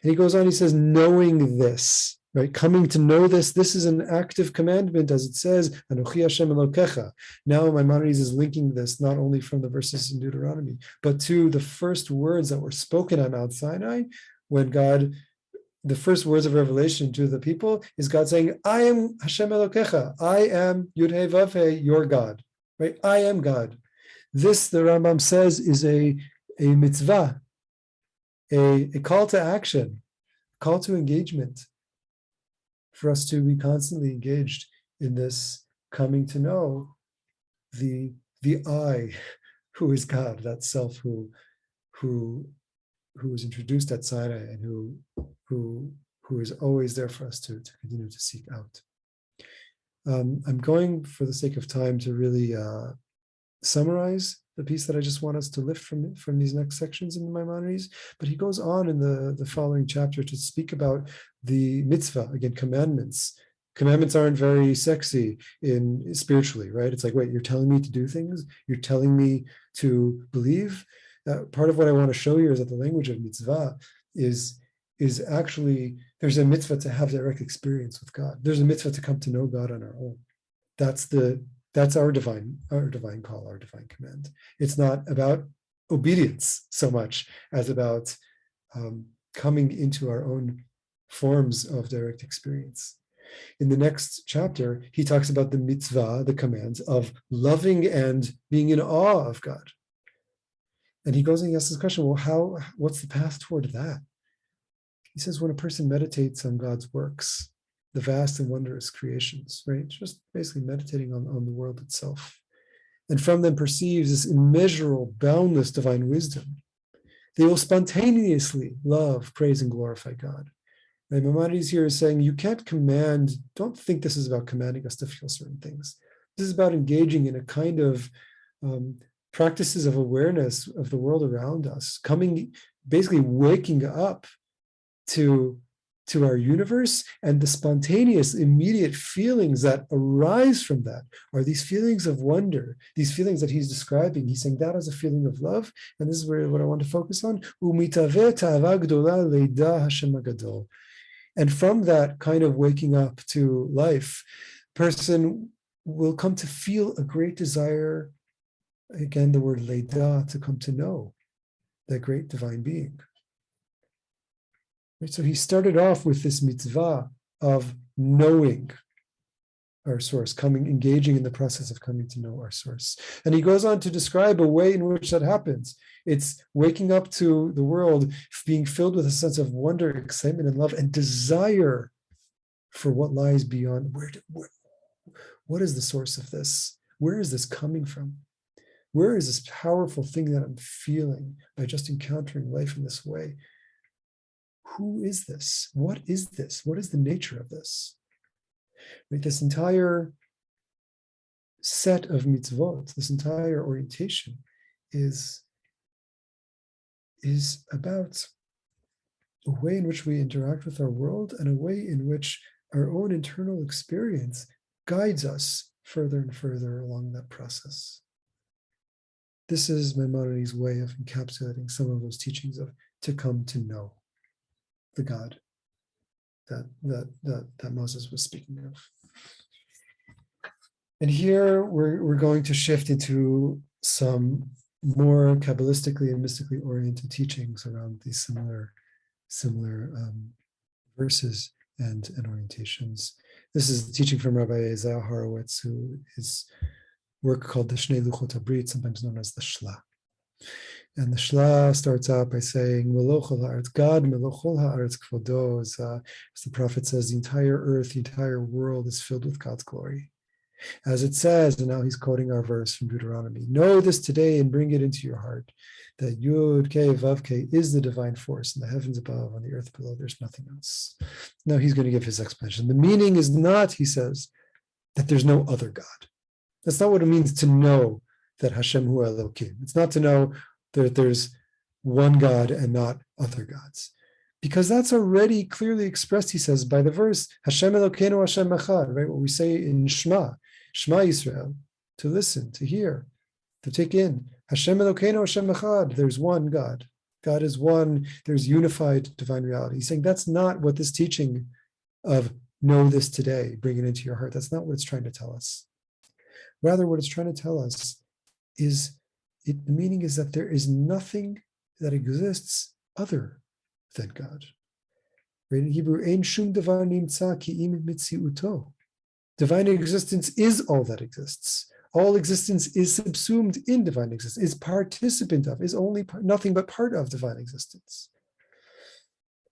And he goes on, he says, knowing this, right? Coming to know this is an active commandment, as it says, Anochi Hashem Elokecha. Now Maimonides is linking this not only from the verses in Deuteronomy, but to the first words that were spoken on Mount Sinai, when God, the first words of revelation to the people is God saying, I am Hashem Elokecha. I am Yud-Heh Vav-Heh, your God, right? I am God. This, the Rambam says, is a mitzvah, a call to action, call to engagement, for us to be constantly engaged in this coming to know the I, who is God, that self who was introduced at Sinai and who is always there for us to continue to seek out. I'm going, for the sake of time, to really summarize the piece that I just want us to lift from these next sections in the Maimonides. But he goes on in the following chapter to speak about the mitzvah, again, commandments. Commandments aren't very sexy spiritually, right? It's like, wait, you're telling me to do things? You're telling me to believe? Part of what I want to show you is that the language of mitzvah is actually, there's a mitzvah to have direct experience with God. There's a mitzvah to come to know God on our own. That's That's our divine call, our divine command. It's not about obedience so much as about coming into our own forms of direct experience. In the next chapter, he talks about the mitzvah, the commands of loving and being in awe of God. And he goes and he asks this question, well, what's the path toward that? He says, when a person meditates on God's works, the vast and wondrous creations, right? Just basically meditating on the world itself. And from them perceives this immeasurable, boundless divine wisdom. They will spontaneously love, praise, and glorify God. And Maimonides here is saying, you can't command, don't think this is about commanding us to feel certain things. This is about engaging in a kind of practices of awareness of the world around us, basically waking up to our universe, and the spontaneous, immediate feelings that arise from that are these feelings of wonder, these feelings that he's describing. He's saying that as a feeling of love, and this is what I want to focus on. And from that kind of waking up to life, person will come to feel a great desire, again, the word leida, to come to know that great divine being. Right? So he started off with this mitzvah of knowing our source, engaging in the process of coming to know our source. And he goes on to describe a way in which that happens. It's waking up to the world, being filled with a sense of wonder, excitement, and love, and desire for what lies beyond. What is the source of this? Where is this coming from? Where is this powerful thing that I'm feeling by just encountering life in this way? Who is this? What is this? What is the nature of this? Right, this entire set of mitzvot, this entire orientation is about a way in which we interact with our world and a way in which our own internal experience guides us further and further along that process. This is Maimonides' way of encapsulating some of those teachings of to come to know the God that Moses was speaking of. And here we're going to shift into some more Kabbalistically and mystically oriented teachings around these similar verses and orientations. This is the teaching from Rabbi Isaiah Horowitz, who his work called the Shnei Luchot HaBrit, sometimes known as the Shla. And the Shla starts out by saying, God, Melochol ha'aretz kvodo, as the prophet says, the entire earth, the entire world is filled with God's glory. As it says, and now he's quoting our verse from Deuteronomy, know this today and bring it into your heart, that Yud Kei Vav Kei is the divine force in the heavens above, on the earth below, there's nothing else. Now he's going to give his explanation. The meaning is not, he says, that there's no other God. That's not what it means to know that Hashem hu Elokim. It's not to know that there's one God and not other gods. Because that's already clearly expressed, he says, by the verse, Hashem Elokeinu Hashem Echad, right? What we say in Shema Yisrael, to listen, to hear, to take in. Hashem Elokeinu Hashem Echad, there's one God. God is one, there's unified divine reality. He's saying that's not what this teaching of know this today, bring it into your heart, that's not what it's trying to tell us. Rather, what it's trying to tell us is, the meaning is that there is nothing that exists other than God. Right? In Hebrew, Ein shum davar nimtza ki im mitziuto. Divine existence is all that exists. All existence is subsumed in divine existence, is participant of, is only nothing but part of divine existence.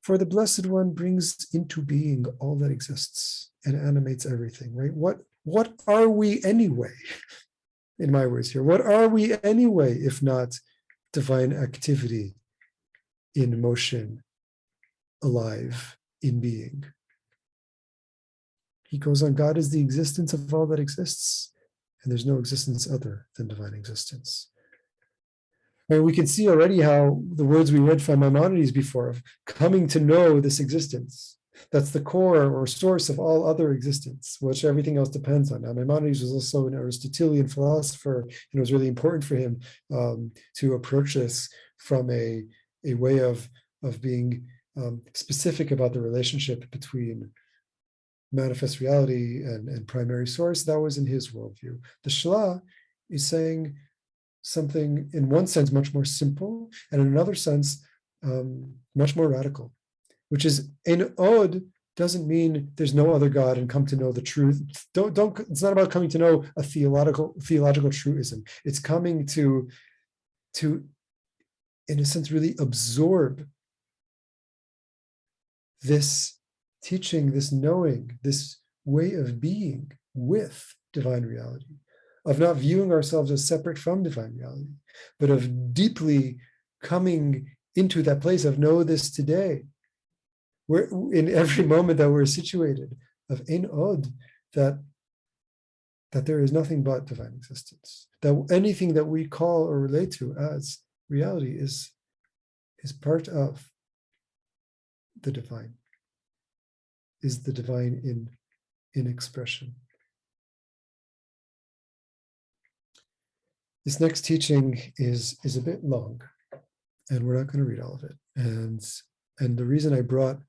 For the Blessed One brings into being all that exists and animates everything, right? What are we anyway? In my words here, what are we anyway if not divine activity in motion, alive, in being? He goes on, God is the existence of all that exists, and there's no existence other than divine existence. And we can see already how the words we read from Maimonides before, of coming to know this existence, that's the core or source of all other existence, which everything else depends on. Now, Maimonides was also an Aristotelian philosopher, and it was really important for him to approach this from a way of being specific about the relationship between manifest reality and primary source, that was in his worldview. The Shla is saying something in one sense much more simple, and in another sense much more radical, which is in Od doesn't mean there's no other God and come to know the truth. Don't. It's not about coming to know a theological truism. It's coming to, in a sense, really absorb this teaching, this knowing, this way of being with divine reality, of not viewing ourselves as separate from divine reality, but of deeply coming into that place of know this today. We're in every moment that we're situated, of in Od, that there is nothing but divine existence. That anything that we call or relate to as reality is part of the divine, is the divine in expression. This next teaching is a bit long, and we're not going to read all of it. And the reason I brought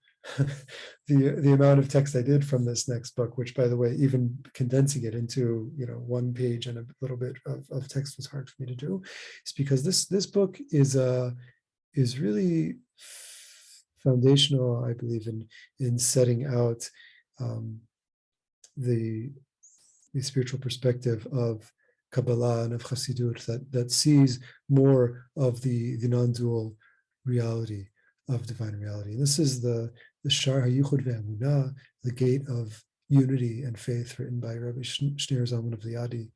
the amount of text I did from this next book, which, by the way, even condensing it into one page and a little bit of text was hard for me to do, is because this book is really foundational, I believe, in setting out the spiritual perspective of Kabbalah and of Chassidut that sees more of the non-dual reality of divine reality. And this is the Shar HaYichud Ve'emunah, the gate of unity and faith, written by Rabbi Shneur Zalman of Liadi,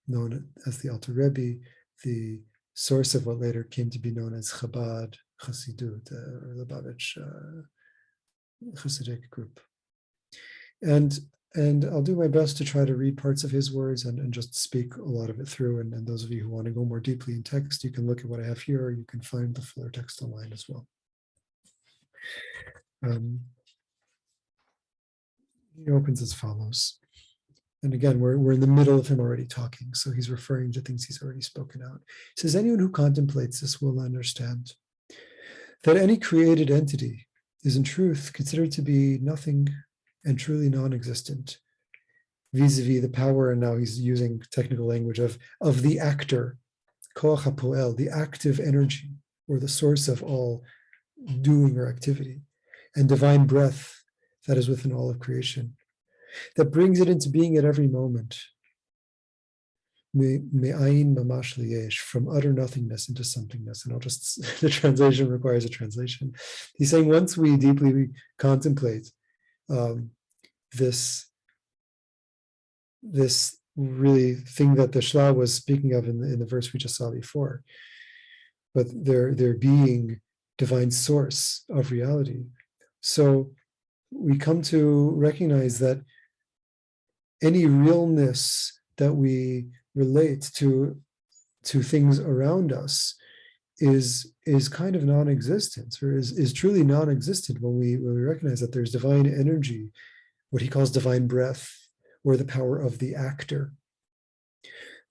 known as the Alter Rebbe, the source of what later came to be known as Chabad Chassidut, or Lubavitch Hasidic group. And I'll do my best to try to read parts of his words and just speak a lot of it through. And those of you who want to go more deeply in text, you can look at what I have here, or you can find the fuller text online as well. He opens as follows. And again, we're in the middle of him already talking, so he's referring to things he's already spoken out. He says, anyone who contemplates this will understand that any created entity is in truth considered to be nothing and truly non-existent, vis-a-vis the power, and now he's using technical language, of the actor, koach hapoel, the active energy, or the source of all doing or activity, and divine breath that is within all of creation, that brings it into being at every moment, me'ayin mamash liyesh, from utter nothingness into somethingness. And the translation requires a translation. He's saying once we deeply contemplate this really thing that the Shla was speaking of in the verse we just saw before, but there being divine source of reality. So we come to recognize that any realness that we relate to things around us is kind of non-existent, or is truly non-existent when we recognize that there's divine energy, what he calls divine breath, or the power of the actor,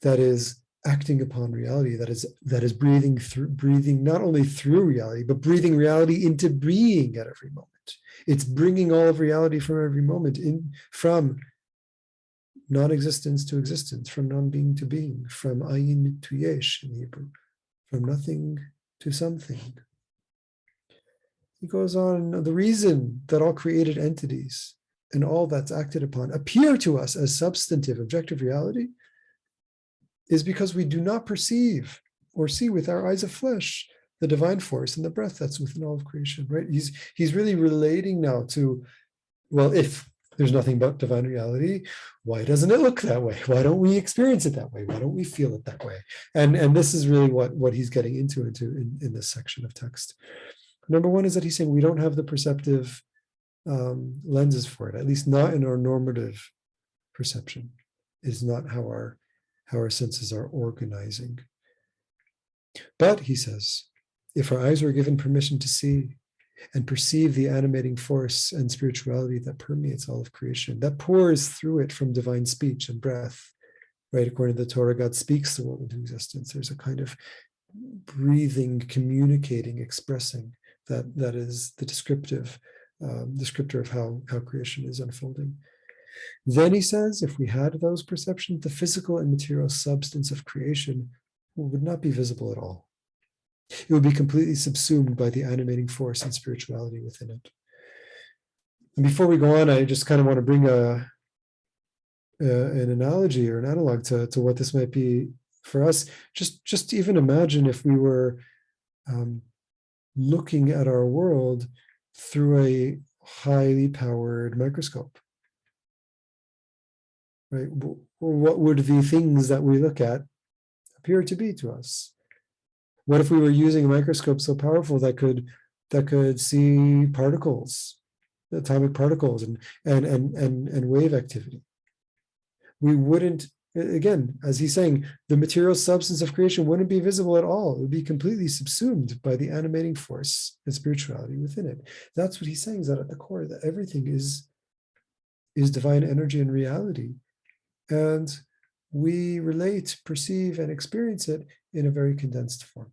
that is acting upon reality, that is breathing not only through reality, but breathing reality into being at every moment. It's bringing all of reality from every moment from non-existence to existence, from non-being to being, from ayin to yesh in Hebrew, from nothing to something. He goes on, the reason that all created entities and all that's acted upon appear to us as substantive, objective reality is because we do not perceive or see with our eyes of flesh the divine force and the breath that's within all of creation, right? He's really relating now to, well, if there's nothing but divine reality, why doesn't it look that way? Why don't we experience it that way? Why don't we feel it that way? And this is really what he's getting into in this section of text. Number one is that he's saying we don't have the perceptive lenses for it, at least not in our normative perception. Is not how our senses are organizing. But, he says, if our eyes were given permission to see and perceive the animating force and spirituality that permeates all of creation, that pours through it from divine speech and breath, right? According to the Torah, God speaks the world into existence. There's a kind of breathing, communicating, expressing that is the descriptive descriptor of how creation is unfolding. Then he says, if we had those perceptions, the physical and material substance of creation would not be visible at all. It would be completely subsumed by the animating force and spirituality within it. And before we go on, I just kind of want to bring an analogy or an analog to what this might be for us. Just even imagine if we were looking at our world through a highly powered microscope. Right? What would the things that we look at appear to be to us? What if we were using a microscope so powerful that could see particles, atomic particles, and wave activity? We wouldn't, again, as he's saying, the material substance of creation wouldn't be visible at all. It would be completely subsumed by the animating force and spirituality within it. That's what he's saying, is that at the core, that everything is divine energy and reality. And we relate, perceive, and experience it in a very condensed form.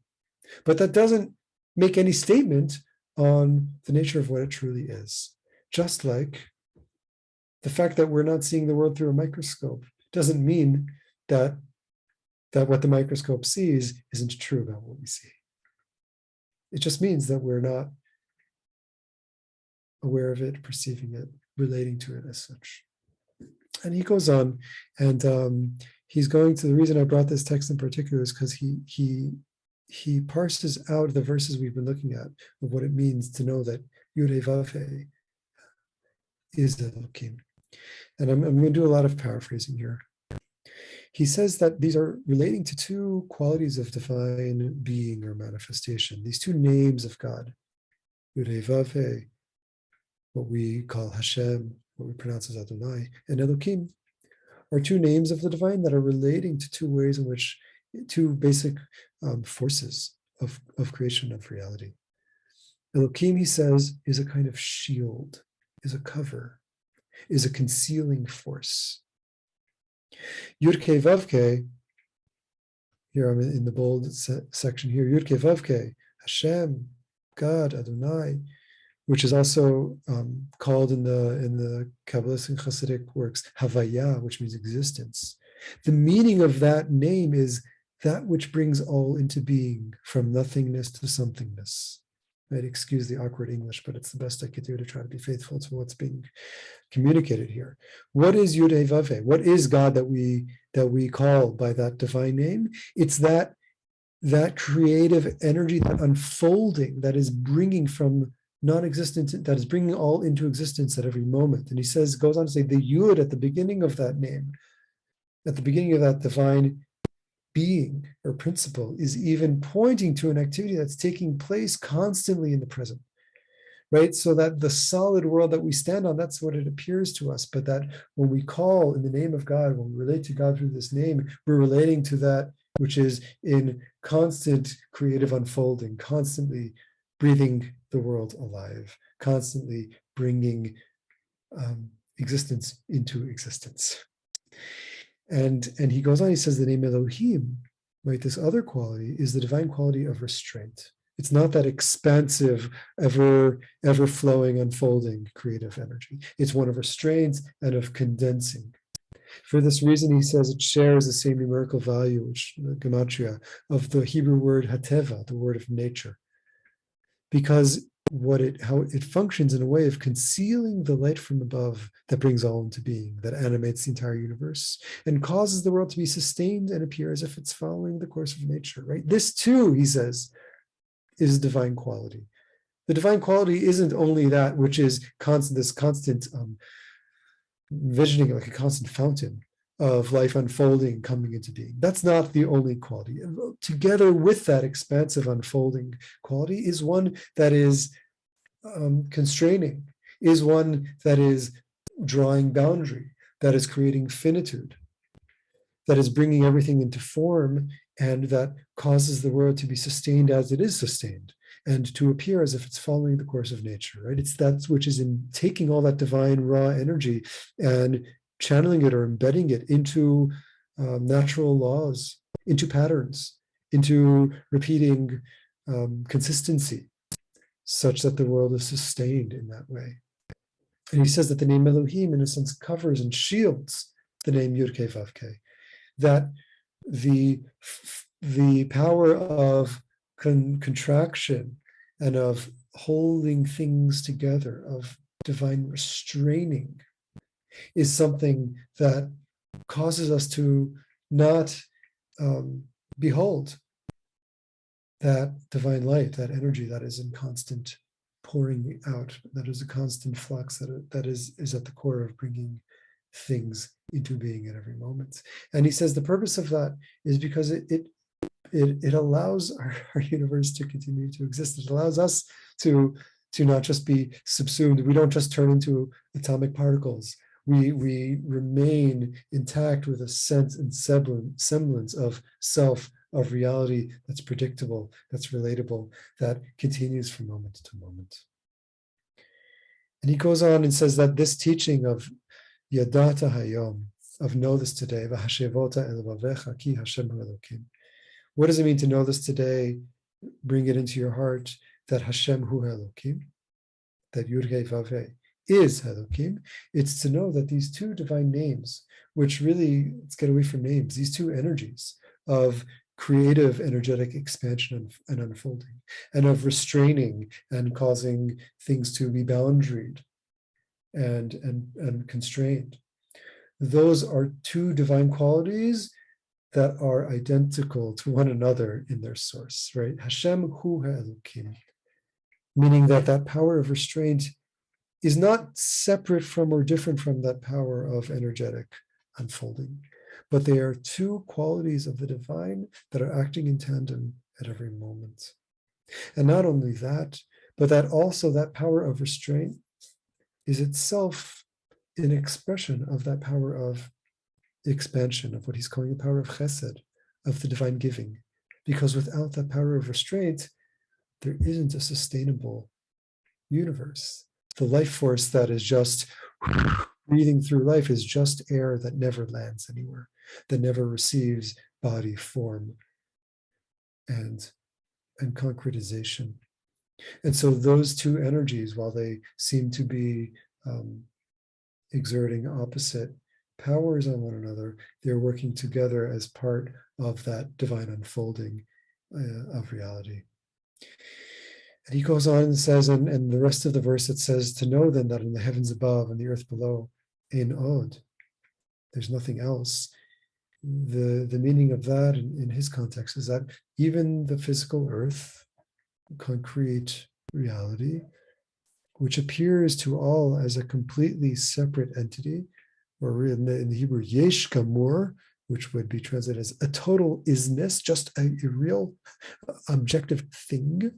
But that doesn't make any statement on the nature of what it truly is. Just like the fact that we're not seeing the world through a microscope doesn't mean that what the microscope sees isn't true about what we see. It just means that we're not aware of it, perceiving it, relating to it as such. And he goes on, and he's going to, the reason I brought this text in particular is because he parses out the verses we've been looking at of what it means to know that Yud Vav He is Elokim. And I'm going to do a lot of paraphrasing here. He says that these are relating to two qualities of divine being or manifestation, these two names of God, Yud Vav He, what we call Hashem, what we pronounce as Adonai, and Elokim, are two names of the divine that are relating to two ways in which, two basic forces of creation, of reality. Elokim, he says, is a kind of shield, is a cover, is a concealing force. Yud-Ke Vav-Ke, here I'm in the bold section here, Yud-Ke Vav-Ke, Hashem, God, Adonai, which is also called in the Kabbalistic and Hasidic works, Havaya, which means existence. The meaning of that name is that which brings all into being, from nothingness to somethingness. Right? Excuse the awkward English, but it's the best I could do to try to be faithful to what's being communicated here. What is Yud Vav He? What is God that we call by that divine name? It's that creative energy, that unfolding that is bringing from non-existent, that is bringing all into existence at every moment. And he says, goes on to say, the Yud at the beginning of that name, at the beginning of that divine being or principle, is even pointing to an activity that's taking place constantly in the present, right? So that the solid world that we stand on, that's what it appears to us. But that when we call in the name of God, when we relate to God through this name, we're relating to that which is in constant creative unfolding, constantly breathing the world alive, constantly bringing existence into existence. And he goes on, he says the name Elohim, right, this other quality is the divine quality of restraint. It's not that expansive, ever-flowing, unfolding creative energy. It's one of restraint and of condensing. For this reason, he says it shares the same numerical value, which gematria, of the Hebrew word hateva, the word of nature. Because how it functions in a way of concealing the light from above that brings all into being, that animates the entire universe, and causes the world to be sustained and appear as if it's following the course of nature, right? This too, he says, is divine quality. The divine quality isn't only that which is this constant visioning, like a constant fountain of life unfolding, coming into being. That's not the only quality. Together with that expansive unfolding quality is one that is constraining, is one that is drawing boundary, that is creating finitude, that is bringing everything into form, and that causes the world to be sustained as it is sustained, and to appear as if it's following the course of nature, right? It's that which is in taking all that divine raw energy and channeling it or embedding it into natural laws, into patterns, into repeating consistency, such that the world is sustained in that way. And he says that the name Elohim, in a sense, covers and shields the name Yud-Kei Vav-Kei, that the power of contraction and of holding things together, of divine restraining, is something that causes us to not behold that divine light, that energy that is in constant pouring out, that is a constant flux, that is at the core of bringing things into being at every moment. And he says the purpose of that is because it allows our universe to continue to exist. It allows us to not just be subsumed. We don't just turn into atomic particles. We remain intact with a sense and semblance of self, of reality that's predictable, that's relatable, that continues from moment to moment. And he goes on and says that this teaching of Yadata Hayom, of know this today, V'hashevota el vavecha ki Hashem hu Elokim. What does it mean to know this today? Bring it into your heart that Hashem hu Elokim, that Yud-Kei Vav-Kei is Elokim. It's to know that these two divine names, which really, let's get away from names, these two energies of creative, energetic expansion and unfolding, and of restraining and causing things to be boundaried and constrained. Those are two divine qualities that are identical to one another in their source, right? Hashem hu Elokim, meaning that power of restraint is not separate from or different from that power of energetic unfolding, but they are two qualities of the divine that are acting in tandem at every moment. And not only that, but that also that power of restraint is itself an expression of that power of expansion, of what he's calling the power of chesed, of the divine giving. Because without that power of restraint, there isn't a sustainable universe. The life force that is just breathing through life is just air that never lands anywhere, that never receives body, form, and concretization. And so those two energies, while they seem to be exerting opposite powers on one another, they're working together as part of that divine unfolding of reality. And he goes on and says, and the rest of the verse, it says, to know then that in the heavens above and the earth below, in od, there's nothing else. The meaning of that in his context is that even the physical earth, concrete reality, which appears to all as a completely separate entity, or in the Hebrew, yesh gamur, which would be translated as a total isness, just a real objective thing.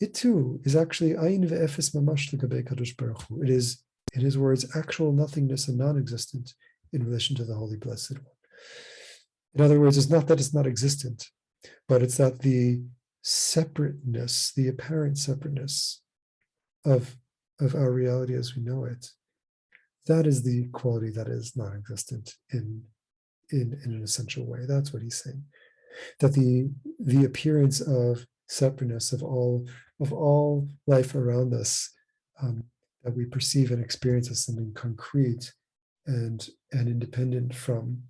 It too is actually ayin ve'efes mamash l'gabei kadosh baruch hu. It is, in his words, actual nothingness and non-existent in relation to the Holy Blessed One. In other words, it's not that it's not existent, but it's that the separateness, the apparent separateness of our reality as we know it, that is the quality that is non-existent in an essential way. That's what he's saying. That the appearance of separateness of all life around us, that we perceive and experience as something concrete and independent from,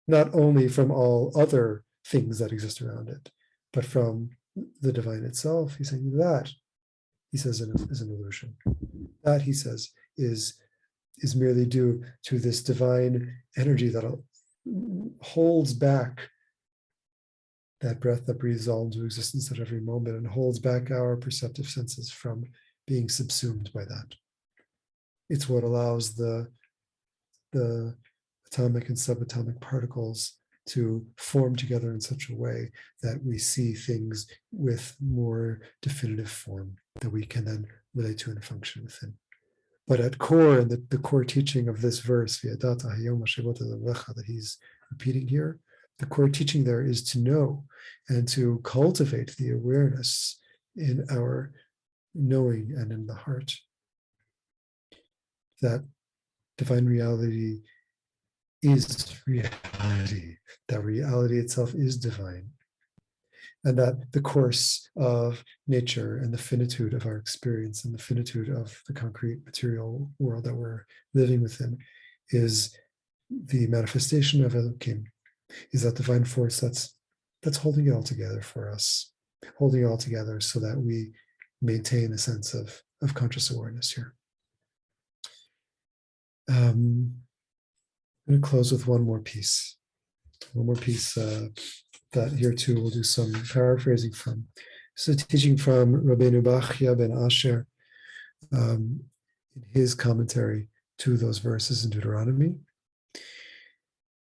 not only from all other things that exist around it, but from the divine itself. He's saying that, he says, is an illusion. That, he says, is merely due to this divine energy that holds back that breath that breathes all into existence at every moment and holds back our perceptive senses from being subsumed by that. It's what allows the atomic and subatomic particles to form together in such a way that we see things with more definitive form that we can then relate to and function within. But at core, and the core teaching of this verse, that he's repeating here, the core teaching there is to know and to cultivate the awareness in our knowing and in the heart that divine reality is reality, that reality itself is divine, and that the course of nature and the finitude of our experience and the finitude of the concrete material world that we're living within is the manifestation of Elohim, is that divine force that's holding it all together for us, holding it all together so that we maintain a sense of conscious awareness here. I'm going to close with one more piece that here too we'll do some paraphrasing from. So teaching from Rabbi Bachya ben Asher in his commentary to those verses in Deuteronomy.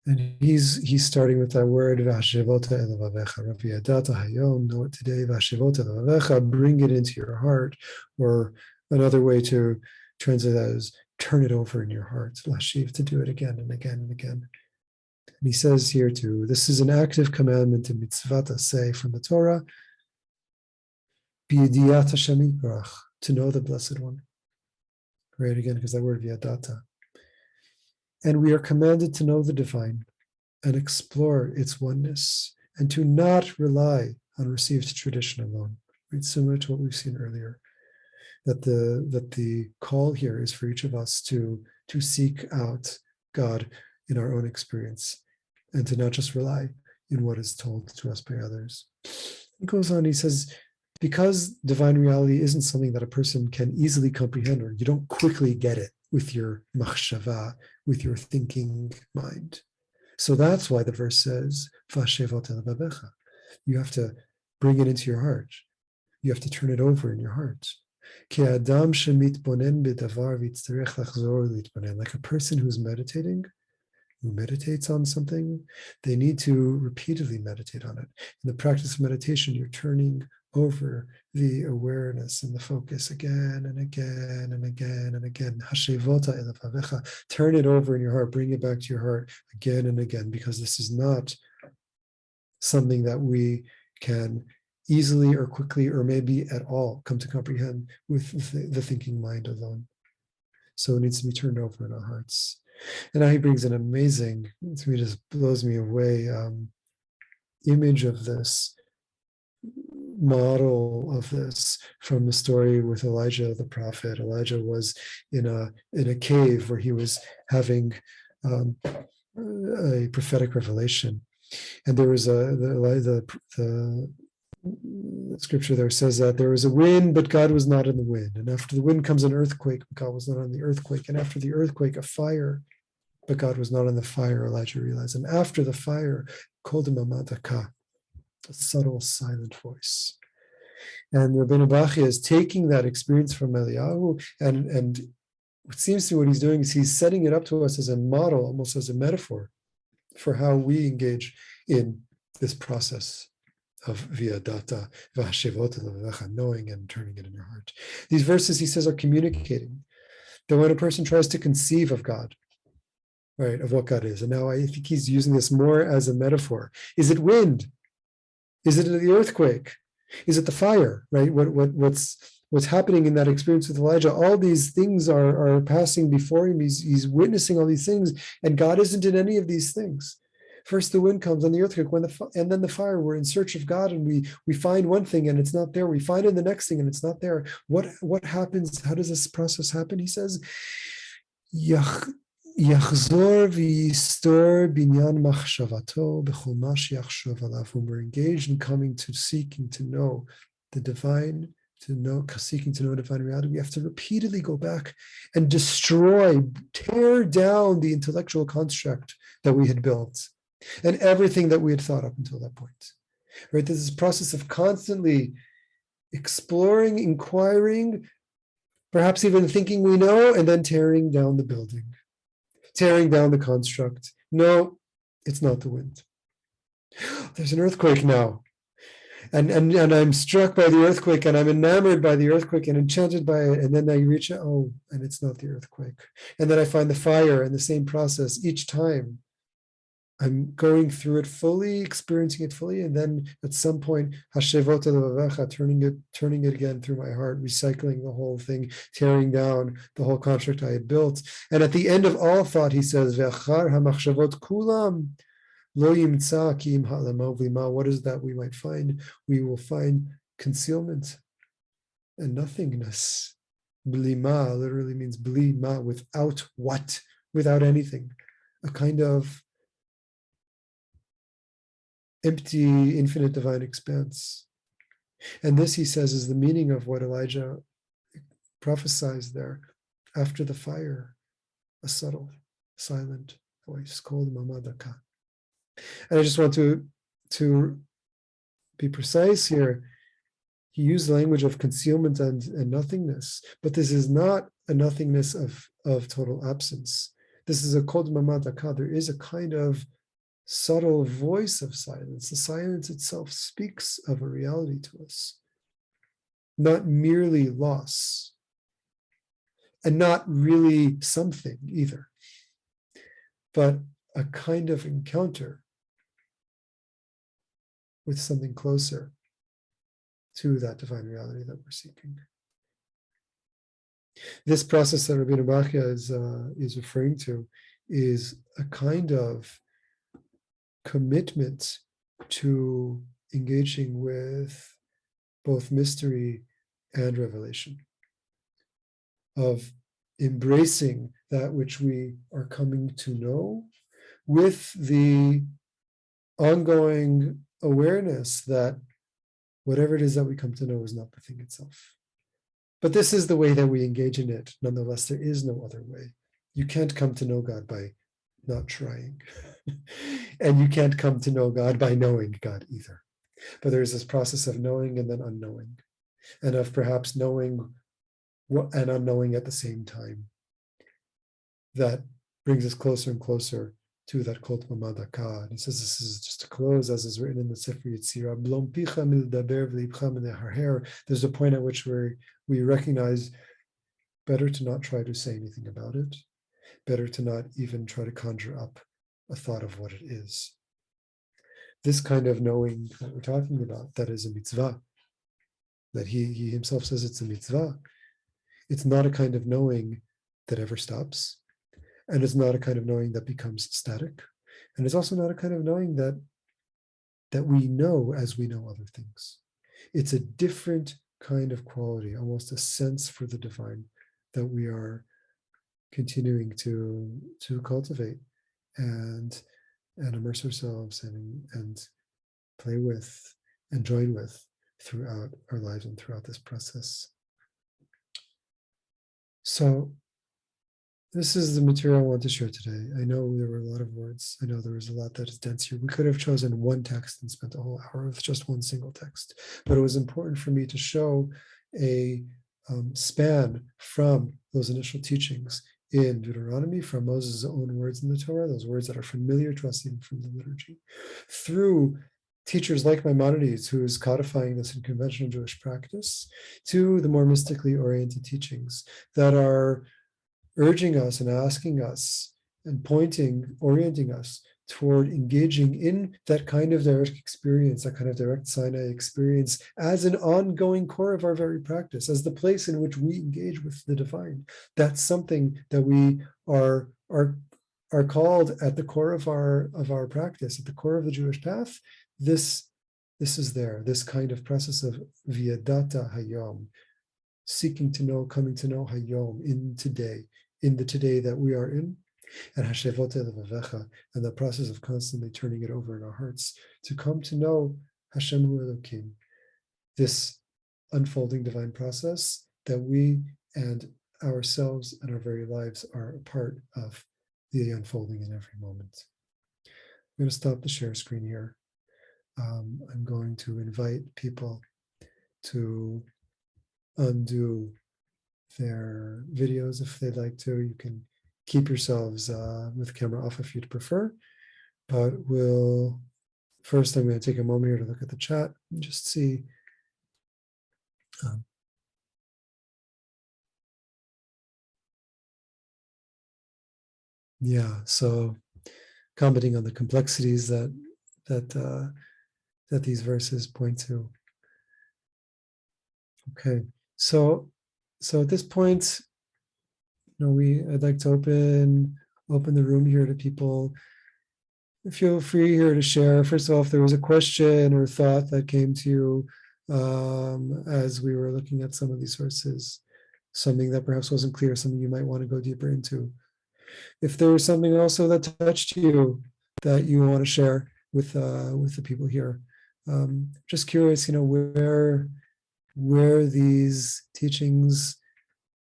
And he's starting with that word, Vashivota elavavecha, Raviadata hayom, know it today, Vashivota elavavecha, bring it into your heart, or another way to translate that is turn it over in your heart, Lashiv, to do it again and again and again. And he says here too, this is an active commandment to mitzvah say from the Torah, B'yidiyat Hashem Yitbarach, to know the Blessed One. Right, again, because that word v'yadata. And we are commanded to know the divine and explore its oneness and to not rely on received tradition alone. Right? Similar to what we've seen earlier, that the call here is for each of us to seek out God in our own experience and to not just rely in what is told to us by others. He goes on, he says, because divine reality isn't something that a person can easily comprehend, or you don't quickly get it with your machshava, with your thinking mind. So that's why the verse says, you have to bring it into your heart. You have to turn it over in your heart. Like a person who's meditating, who meditates on something, they need to repeatedly meditate on it. In the practice of meditation, you're turning over the awareness and the focus again and again and again and again. Turn it over in your heart, bring it back to your heart again and again, because this is not something that we can easily or quickly or maybe at all come to comprehend with the thinking mind alone. So it needs to be turned over in our hearts. And now he brings an amazing, to me just blows me away, image of this, model of this from the story with Elijah the prophet. Elijah was in a cave where he was having a prophetic revelation, and there was the scripture there says that there was a wind, but God was not in the wind, and after the wind comes an earthquake, but God was not on the earthquake, and after the earthquake a fire, but God was not on the fire. Elijah realized, and after the fire, called him Amadaka, a subtle, silent voice. And Rabbi Bachya is taking that experience from Eliyahu, and it seems to me what he's doing is he's setting it up to us as a model, almost as a metaphor, for how we engage in this process of v'yadata, v'hashivot, knowing and turning it in your heart. These verses, he says, are communicating that when a person tries to conceive of God, right, of what God is, and now I think he's using this more as a metaphor. Is it wind? Is it the earthquake? Is it the fire? Right? What's happening in that experience with Elijah? All these things are passing before him. He's witnessing all these things, and God isn't in any of these things. First the wind comes, and the earthquake, and then the fire. We're in search of God, and we find one thing, and it's not there. We find in the next thing, and it's not there. What happens? How does this process happen? He says, Yachzor v'yistor binyan machshavato b'chol ma sheyachshov alav. When we're engaged in coming to seeking to know the divine, seeking to know divine reality, we have to repeatedly go back and tear down the intellectual construct that we had built and everything that we had thought up until that point. Right? This is a process of constantly exploring, inquiring, perhaps even thinking we know, and then tearing down the building. Tearing down the construct. No, it's not the wind. There's an earthquake now. And I'm struck by the earthquake, and I'm enamored by the earthquake and enchanted by it. And then I reach it, and it's not the earthquake. And then I find the fire, and the same process each time. I'm going through it fully, experiencing it fully, and then at some point, hashevot elevavecha, turning it again through my heart, recycling the whole thing, tearing down the whole construct I had built. And at the end of all thought, he says, ve'achar hamachshavot kulam Lo yimtza ki im ha'lama v'lima. What is that we might find? We will find concealment and nothingness. Blima literally means blima, without what? Without anything. A kind of empty, infinite divine expanse. And this, he says, is the meaning of what Elijah prophesies there. After the fire, a subtle, silent voice called Mamadaka. And I just want to be precise here. He used the language of concealment and nothingness, but this is not a nothingness of total absence. This is a kod mamadaka. There is a kind of subtle voice of silence. The silence itself speaks of a reality to us, not merely loss, and not really something either, but a kind of encounter with something closer to that divine reality that we're seeking. This process that Rabbi Machia is referring to is a kind of commitment to engaging with both mystery and revelation, of embracing that which we are coming to know with the ongoing awareness that whatever it is that we come to know is not the thing itself. But this is the way that we engage in it. Nonetheless, there is no other way. You can't come to know God by not trying. And you can't come to know God by knowing God either. But there's this process of knowing and then unknowing, and of perhaps knowing and unknowing at the same time. That brings us closer and closer to that Kot Mamadaka. And he says this is just to close, as is written in the Sefer Yetzirah, Blom picha mildaber v'libcha mineharher. There's a point at which we recognize better to not try to say anything about it, better to not even try to conjure up a thought of what it is. This kind of knowing that we're talking about, that is a mitzvah, that he himself says it's a mitzvah. It's not a kind of knowing that ever stops. And it's not a kind of knowing that becomes static. And it's also not a kind of knowing that we know as we know other things. It's a different kind of quality, almost a sense for the divine that we are continuing to cultivate and immerse ourselves and play with and join with throughout our lives and throughout this process. So this is the material I want to share today. I know there were a lot of words. I know there was a lot that is dense here. We could have chosen one text and spent a whole hour with just one single text, but it was important for me to show a span from those initial teachings in Deuteronomy, from Moses' own words in the Torah, those words that are familiar to us even from the liturgy, through teachers like Maimonides, who is codifying this in conventional Jewish practice, to the more mystically oriented teachings that are urging us and asking us and orienting us toward engaging in that kind of direct experience, that kind of direct Sinai experience as an ongoing core of our very practice, as the place in which we engage with the divine. That's something that we are called at the core of our practice, at the core of the Jewish path. This is there, this kind of process of Viadata Hayom, seeking to know, coming to know Hayom, in the today that we are in, and Hashevot Elevavecha, and the process of constantly turning it over in our hearts to come to know Hashem Hu Elokim, this unfolding divine process that we and ourselves and our very lives are a part of the unfolding in every moment. I'm going to stop the share screen here. I'm going to invite people to undo their videos if they'd like to. You can keep yourselves with camera off if you'd prefer, but first I'm going to take a moment here to look at the chat and just see so commenting on the complexities that these verses point to. Okay, so at this point, I'd like to open the room here to people feel free here to share. First of all, if there was a question or thought that came to you as we were looking at some of these sources, something that perhaps wasn't clear, something you might want to go deeper into. If there was something also that touched you that you want to share with the people here, just curious, where these teachings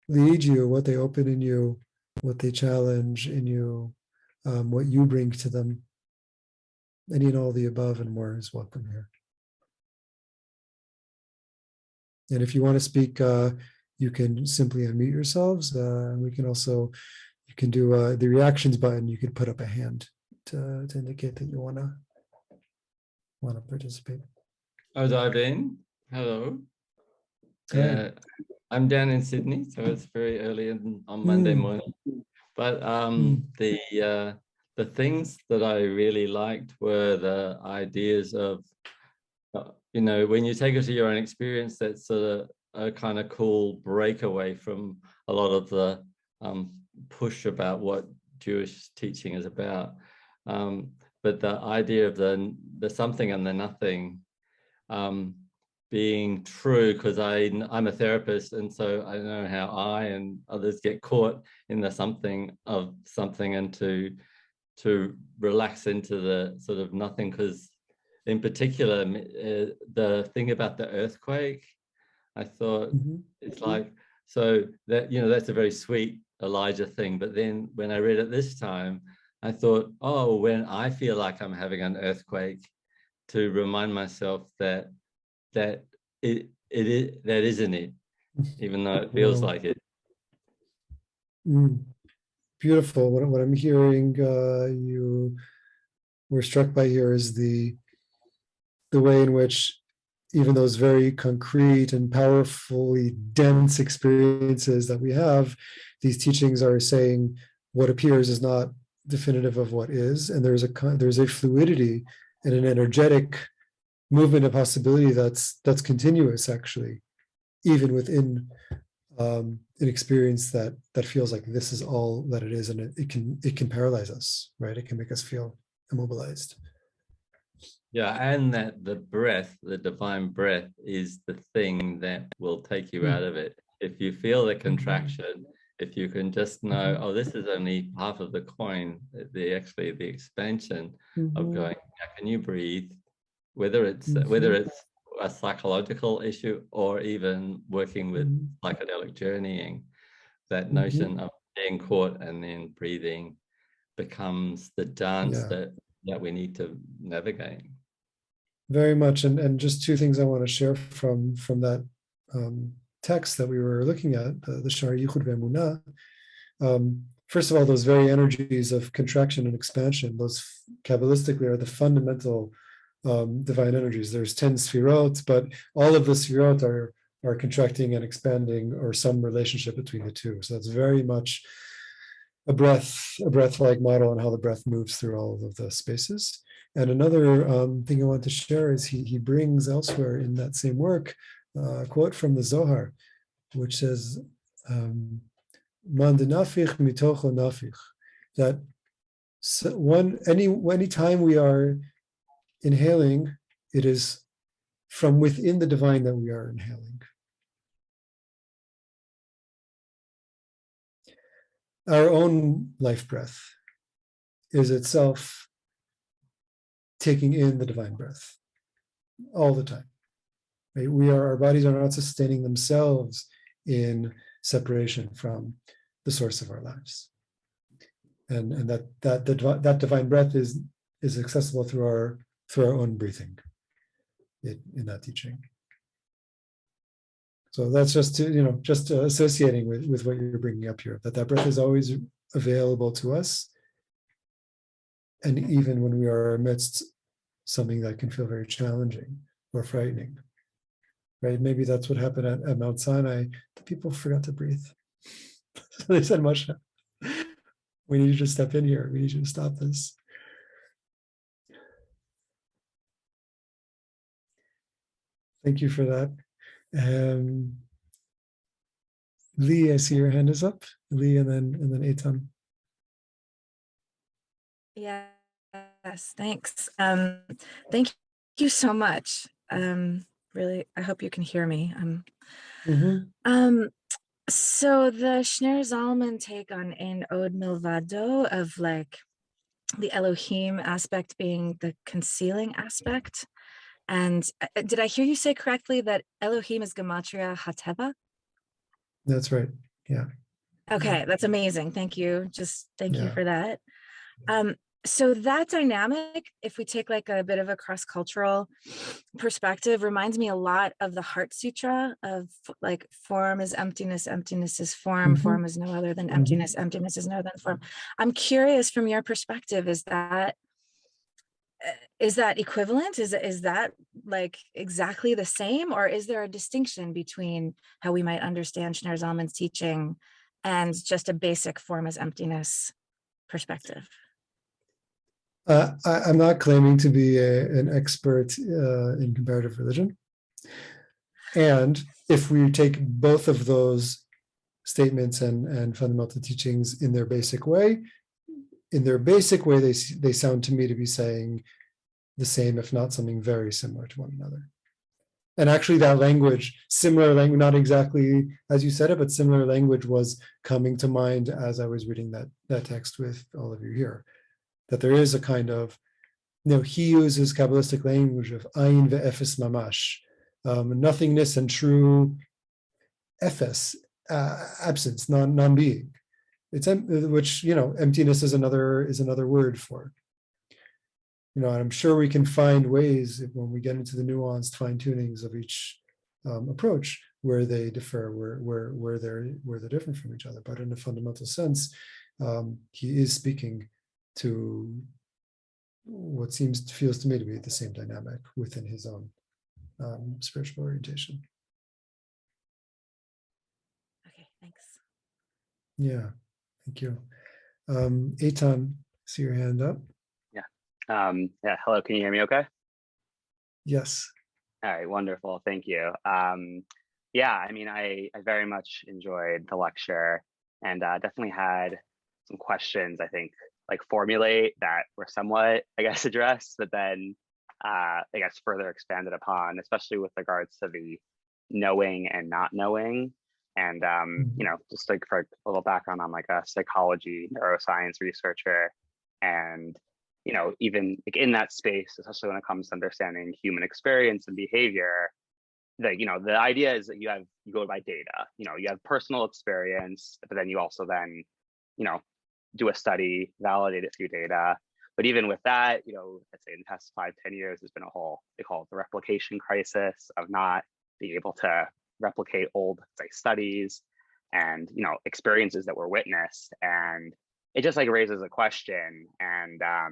lead you, what they open in you, what they challenge in you, what you bring to them. Any and all the above and more is welcome here. And if you want to speak, you can simply unmute yourselves. We can also, you can do the reactions button. You can put up a hand to indicate that you want to participate. I'll dive in. Hello. I'm down in Sydney, so it's very early on Monday morning. But the things that I really liked were the ideas of, when you take it to your own experience, that's a kind of cool breakaway from a lot of the push about what Jewish teaching is about. But the idea of the something and the nothing being true, because I'm a therapist, and so I know how I and others get caught in the something of something, and to relax into the sort of nothing. Because in particular, the thing about the earthquake, I thought it's like, so that, that's a very sweet Elijah thing. But then when I read it this time, I thought, oh, when I feel like I'm having an earthquake, to remind myself that it isn't it, even though it feels like it. Beautiful. What I'm hearing you were struck by here is the way in which even those very concrete and powerfully dense experiences that we have, these teachings are saying what appears is not definitive of what is, and there's a fluidity and an energetic movement of possibility that's continuous, actually, even within an experience that feels like this is all that it is, and it can paralyze us, right? It can make us feel immobilized. Yeah, and that the breath, the divine breath, is the thing that will take you out of it. If you feel the contraction, if you can just know, oh, this is only half of the coin, the expansion of going, how can you breathe? Whether it's a psychological issue or even working with psychedelic journeying, that notion of being caught and then breathing becomes the dance that we need to navigate. Very much. And just two things I want to share from that text that we were looking at, the Shar Yichud Ve'emunah. First of all, those very energies of contraction and expansion, those Kabbalistically are the fundamental divine energies. There's 10 sfirot, but all of the sfirot are contracting and expanding, or some relationship between the two. So that's very much a breath-like model on how the breath moves through all of the spaces. And another thing I want to share is he brings elsewhere in that same work a quote from the Zohar, which says, "Man denafich mitocho nafich," that any time we are inhaling, it is from within the divine that we are inhaling. Our own life breath is itself taking in the divine breath all the time. Right? Our bodies are not sustaining themselves in separation from the source of our lives, and that divine breath is accessible through our own breathing in that teaching. So that's just associating with what you're bringing up here, that breath is always available to us, and even when we are amidst something that can feel very challenging or frightening, right? Maybe that's what happened at Mount Sinai. The people forgot to breathe. So they said, Moshe, we need you to step in here. We need you to stop this. Thank you for that. Lee, I see your hand is up. Lee, and then Eitan. Yeah, Yes, thanks. Thank you so much. Really, I hope you can hear me. Mm-hmm. So the Shner Zalman take on Ein Od Milvado of like the Elohim aspect being the concealing aspect. And did I hear you say correctly that Elohim is Gematria Hateva? That's right. Yeah. Okay, that's amazing. Thank you. Just thank you Yeah. for that. So that dynamic, if we take like a bit of a cross-cultural perspective, reminds me a lot of the Heart Sutra of like form is emptiness, emptiness is form, Mm-hmm. form is no other than emptiness, emptiness is no other than form. I'm curious from your perspective, is that equivalent? Is that like exactly the same, or is there a distinction between how we might understand Shner Zalman's teaching and just a basic form as emptiness perspective? I'm not claiming to be an expert in comparative religion. And if we take both of those statements and fundamental teachings in their basic way, they sound to me to be saying the same, if not something very similar to one another. And actually that language, similar language, not exactly as you said it, but similar language was coming to mind as I was reading that text with all of you here, that there is a kind of, he uses Kabbalistic language of ayin ve'efes mamash, nothingness and true efes, absence, non-being. It's which emptiness is another word for. And I'm sure we can find ways when we get into the nuanced fine tunings of each approach where they differ, where they're different from each other. But in a fundamental sense, he is speaking to what feels to me to be the same dynamic within his own spiritual orientation. Okay, thanks. Yeah, thank you. Eitan, see your hand up. Yeah, hello, can you hear me okay? Yes. All right, wonderful, thank you. Yeah, I mean, I very much enjoyed the lecture and definitely had some questions, I think, like formulate that were somewhat, I guess, addressed, but then I guess further expanded upon, especially with regards to the knowing and not knowing. And, just like for a little background, I'm like a psychology, neuroscience researcher. And, even like in that space, especially when it comes to understanding human experience and behavior, the idea is that you go by data, you have personal experience, but then you also then, do a study, validate it through data. But even with that, let's say in the past 5-10 years, there's been a whole, they call it the replication crisis of not being able to replicate old, say, studies and, experiences that were witnessed. And it just like raises a question. And, I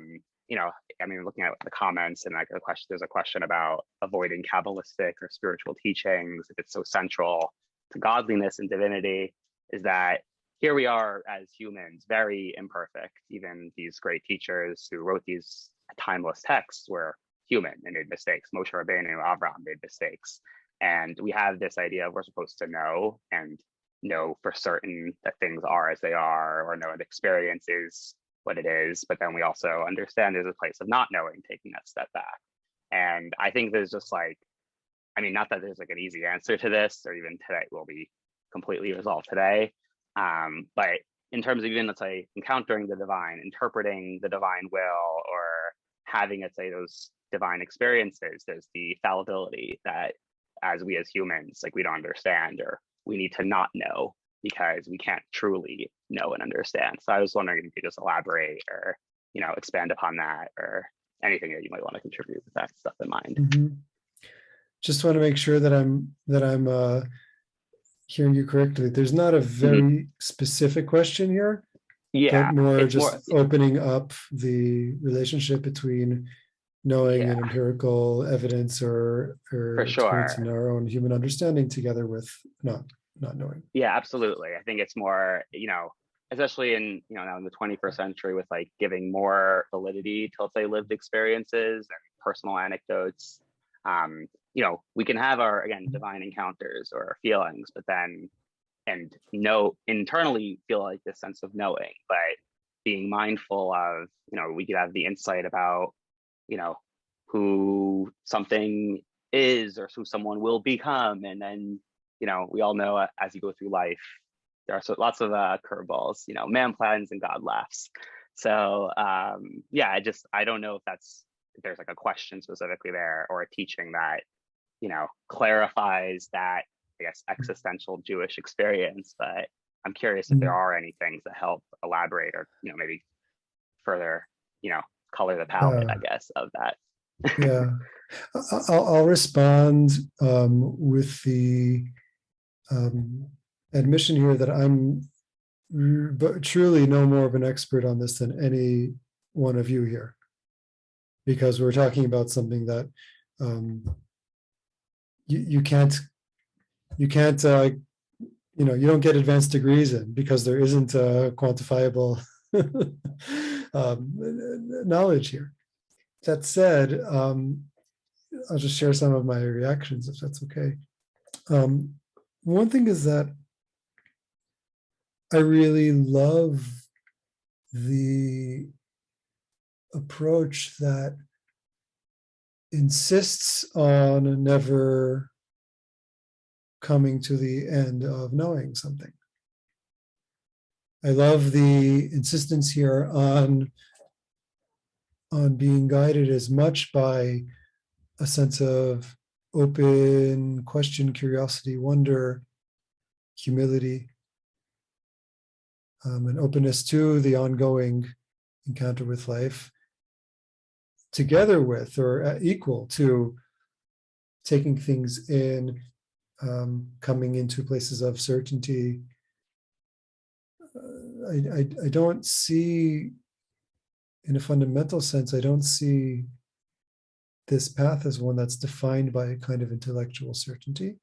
mean, looking at the comments and like there's a question about avoiding Kabbalistic or spiritual teachings, if it's so central to godliness and divinity, is that here we are as humans, very imperfect. Even these great teachers who wrote these timeless texts were human and made mistakes. Moshe Rabbeinu, Avraham made mistakes. And we have this idea of we're supposed to know and know for certain that things are as they are, or know an experience is what it is. But then we also understand there's a place of not knowing, taking that step back. And I think there's just like, I mean, not that there's like an easy answer to this, or even today will be completely resolved today. But in terms of even, let's say, encountering the divine, interpreting the divine will, or having, let's say, those divine experiences, there's the fallibility that as humans, like we don't understand, or we need to not know because we can't truly know and understand. So I was wondering if you could just elaborate or, expand upon that, or anything that you might want to contribute with that stuff in mind. Mm-hmm. Just want to make sure that I'm hearing you correctly. There's not a very specific question here, but more opening up the relationship between knowing and empirical evidence or for sure in our own human understanding together with not knowing. Yeah, absolutely. I think it's more, especially in, now in the 21st century with like giving more validity to, let's say, lived experiences and personal anecdotes. We can have our, again, divine encounters or feelings, but then, internally feel like this sense of knowing, but being mindful of, we could have the insight about, who something is or who someone will become. And then, we all know as you go through life, there are lots of curveballs, man plans and God laughs. So yeah, I don't know if there's like a question specifically there or a teaching that, clarifies that, I guess, existential Jewish experience. But I'm curious if there are any things that help elaborate or, maybe further, color the palette, I guess, of that. Yeah, I'll respond with the admission here that I'm truly no more of an expert on this than any one of you here, because we're talking about something that you don't get advanced degrees in, because there isn't a quantifiable knowledge here. That said, I'll just share some of my reactions, if that's okay. One thing is that I really love the approach that insists on never coming to the end of knowing something. I love the insistence here on being guided as much by a sense of open question, curiosity, wonder, humility, and openness to the ongoing encounter with life, together with or equal to taking things in, coming into places of certainty. I don't see, in a fundamental sense, I don't see this path as one that's defined by a kind of intellectual certainty.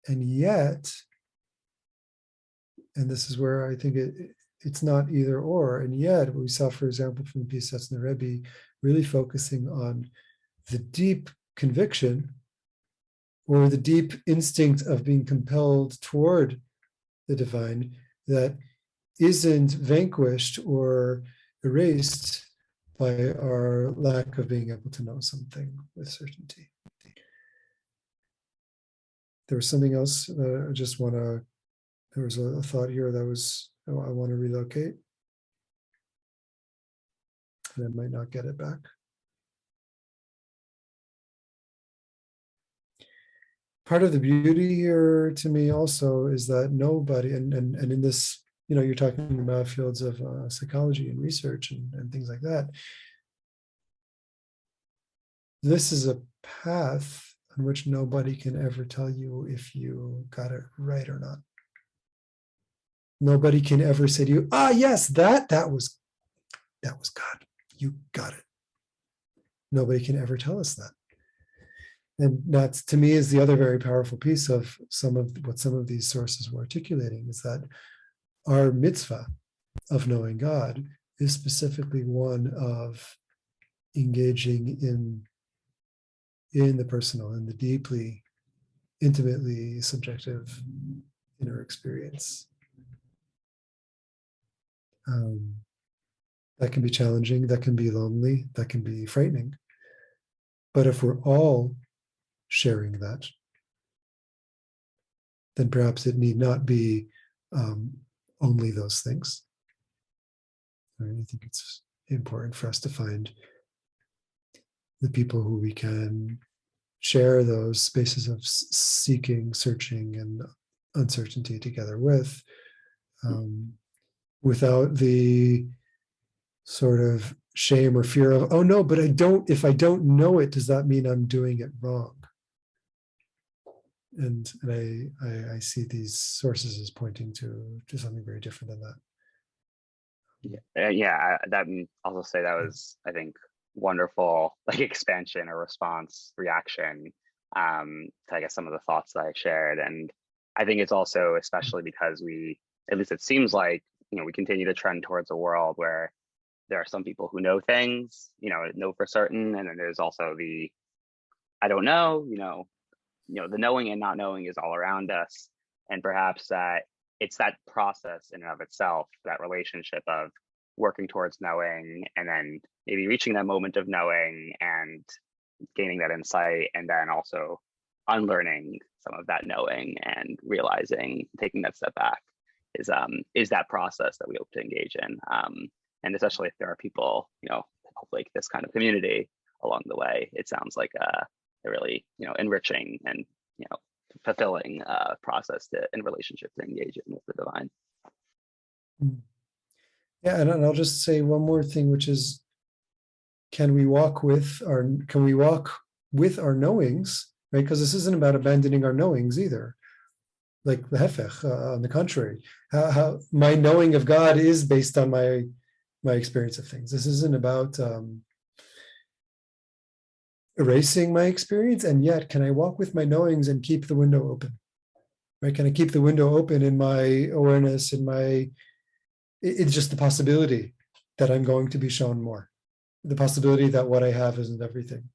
And yet, and this is where I think it's not either or, and yet what we saw, for example, from the piece that's in the Rabbi, really focusing on the deep conviction or the deep instinct of being compelled toward the divine that isn't vanquished or erased by our lack of being able to know something with certainty. There was something else I just want to, there was a thought here that was, I want to relocate, and I might not get it back. Part of the beauty here to me also is that nobody, and in this, you're talking about fields of psychology and research and things like that. This is a path on which nobody can ever tell you if you got it right or not. Nobody can ever say to you, yes, that was God. You got it. Nobody can ever tell us that. And that, to me, is the other very powerful piece of some of these sources were articulating, is that our mitzvah of knowing God is specifically one of engaging in the personal and the deeply, intimately subjective inner experience. That can be challenging, that can be lonely, that can be frightening. But if we're all sharing that, then perhaps it need not be only those things. I think it's important for us to find the people who we can share those spaces of seeking, searching, and uncertainty together with, without the sort of shame or fear of, oh no, but if I don't know it, does that mean I'm doing it wrong? And I see these sources as pointing to something very different than that. That also say that was, I think, wonderful, like expansion or response reaction to, I guess, some of the thoughts that I shared. And I think it's also, especially because at least it seems like, we continue to trend towards a world where there are some people who know things, know for certain, and then there's also the I don't know, the knowing and not knowing is all around us. And perhaps that, it's that process in and of itself, that relationship of working towards knowing, and then maybe reaching that moment of knowing and gaining that insight, and then also unlearning some of that knowing and realizing, taking that step back is that process that we hope to engage in. And especially if there are people, hopefully this kind of community along the way, it sounds like a really, enriching and, fulfilling process in relationship to engage in with the divine. Yeah, and I'll just say one more thing, which is, can we walk with our knowings, right? Because this isn't about abandoning our knowings either. Like the hefech, on the contrary, how my knowing of God is based on my experience of things. This isn't about erasing my experience, and yet can I walk with my knowings and keep the window open, right? Can I keep the window open in my awareness, it's just the possibility that I'm going to be shown more, the possibility that what I have isn't everything,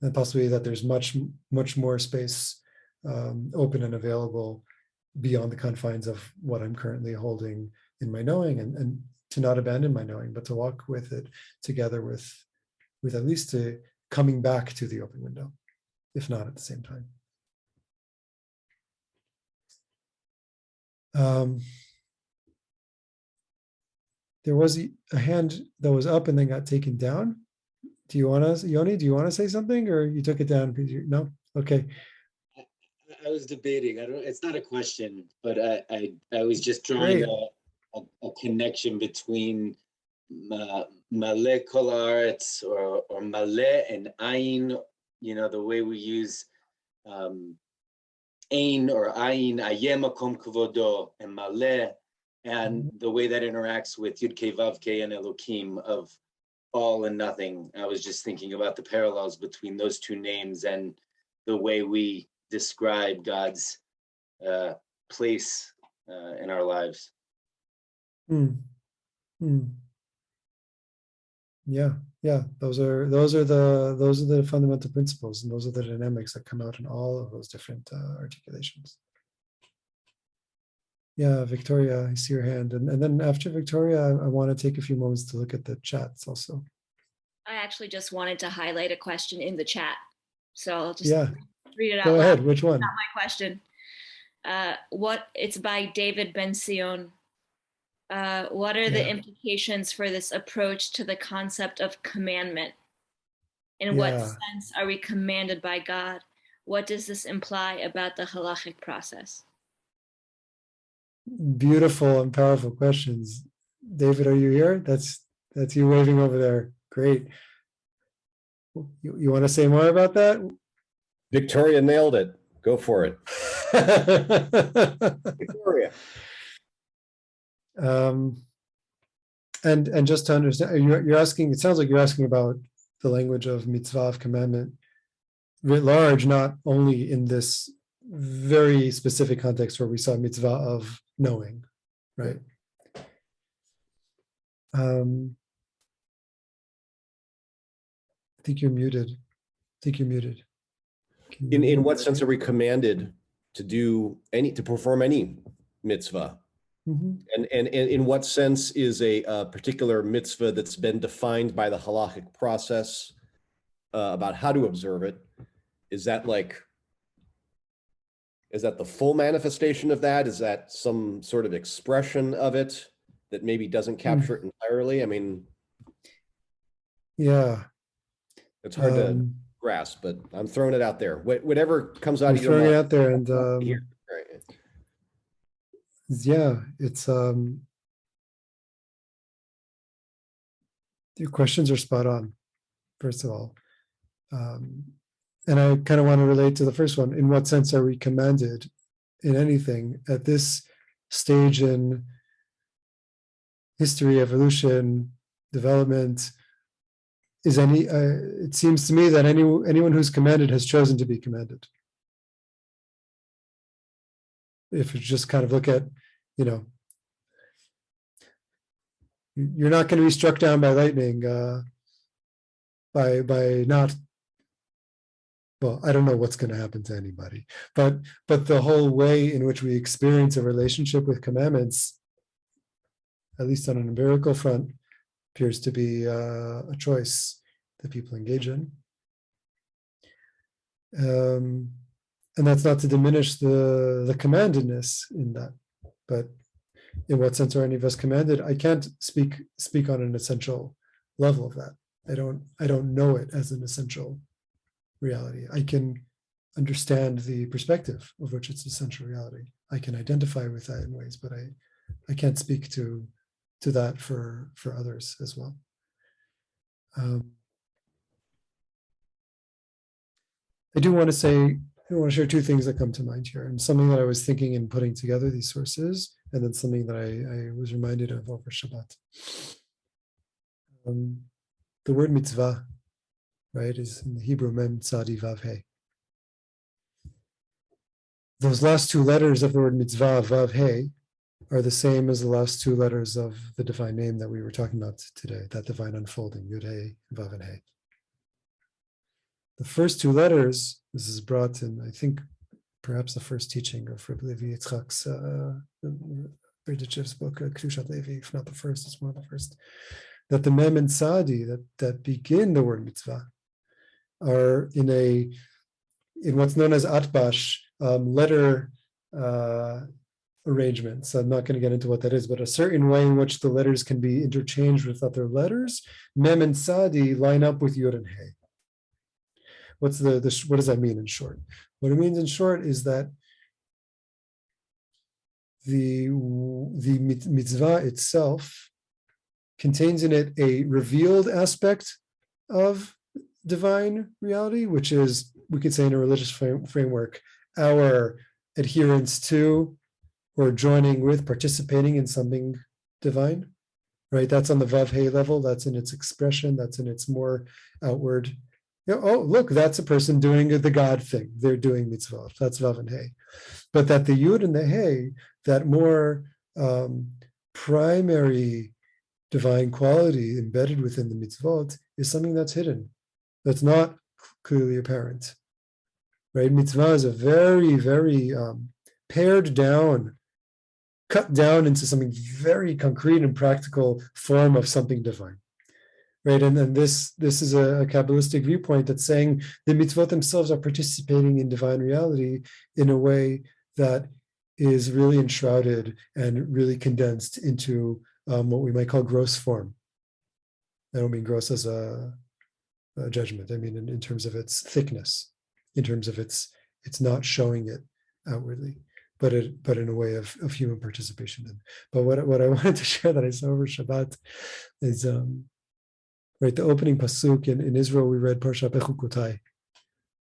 and the possibility that there's much, much more space open and available beyond the confines of what I'm currently holding in my knowing, and to not abandon my knowing, but to walk with it together with at least coming back to the open window, if not at the same time. There was a hand that was up and then got taken down. Do you want to, Yoni, do you want to say something, or you took it down because no? Okay. I was debating. It's not a question, but I was just drawing a connection between Maleh Kol Haaretz or Maleh and Ayin. The way we use Ein or Ayin, Ayeh Makom Kvodo, and Maleh, and the way that interacts with Yud Kei Vav Kei and Elokim of all and nothing. I was just thinking about the parallels between those two names and the way we describe God's place in our lives. Yeah. Those are the fundamental principles, and those are the dynamics that come out in all of those different articulations. Yeah, Victoria, I see your hand, and then after Victoria, I want to take a few moments to look at the chats also. I actually just wanted to highlight a question in the chat, so I'll just read it out Go loud. ahead. Which one? Not my question. It's by David Ben Sion. What are the implications for this approach to the concept of commandment? In what sense are we commanded by God? What does this imply about the halachic process? Beautiful and powerful questions. David, are you here? That's you waving over there. Great. You want to say more about that? Victoria nailed it. Go for it. Victoria. And just to understand, you're asking, it sounds like you're asking about the language of mitzvah, of commandment, writ large, not only in this very specific context where we saw mitzvah of knowing, right? I think you're muted. In what sense are we commanded to perform any mitzvah? And in what sense is a particular mitzvah that's been defined by the halachic process about how to observe it? Is that the full manifestation of that? Is that some sort of expression of it that maybe doesn't capture it entirely? I mean, it's hard to grasp, but I'm throwing it out there. Whatever comes out of your mind. Throwing it out there, and it's your questions are spot on, first of all. And I kind of want to relate to the first one. In what sense are we commanded in anything at this stage in history, evolution, development? It seems to me that anyone who's commanded has chosen to be commanded. If you just kind of look at, you're not going to be struck down by lightning by not well, I don't know what's going to happen to anybody, but the whole way in which we experience a relationship with commandments, at least on an empirical front, appears to be a choice that people engage in. And that's not to diminish the commandedness in that, but in what sense are any of us commanded? I can't speak on an essential level of that. I don't know it as an essential reality. I can understand the perspective of which it's essential reality. I can identify with that in ways, but I can't speak to that for others as well. I do want to share two things that come to mind here, and something that I was thinking in putting together these sources, and then something that I was reminded of over Shabbat. The word mitzvah, right, is in the Hebrew mem tzadi vav he. Those last two letters of the word mitzvah, vav he, are the same as the last two letters of the divine name that we were talking about today, that divine unfolding, Yud He, Vav and He. The first two letters, this is brought in, I think, perhaps the first teaching of Rabbi Levi Yitzchak's Berditchev's book, Kedushat Levi, if not the first, it's one of the first, that the mem and tzadi that begin the word mitzvah are in what's known as atbash, letter arrangements. I'm not going to get into what that is, but a certain way in which the letters can be interchanged with other letters. Mem and tzadi line up with yud and he. What does that mean in short? What it means in short is that the mitzvah itself contains in it a revealed aspect of divine reality, which is, we could say in a religious framework, our adherence to or joining with, participating in something divine, right? That's on the Vav He level, that's in its expression, that's in its more outward, oh, look, that's a person doing the God thing. They're doing mitzvot, that's Vav and He. But that the Yud and the He, that more primary divine quality embedded within the mitzvot is something that's hidden, that's not clearly apparent, right? Mitzvah is a very, very pared down, cut down into something very concrete and practical form of something divine, right? And then this is a Kabbalistic viewpoint that's saying the mitzvot themselves are participating in divine reality in a way that is really enshrouded and really condensed into what we might call gross form. I don't mean gross as a judgment. I mean in terms of its thickness, in terms of its not showing it outwardly, but in a way of human participation. But what I wanted to share that I saw over Shabbat is right, the opening pasuk in Israel we read Parshat Bechukotai,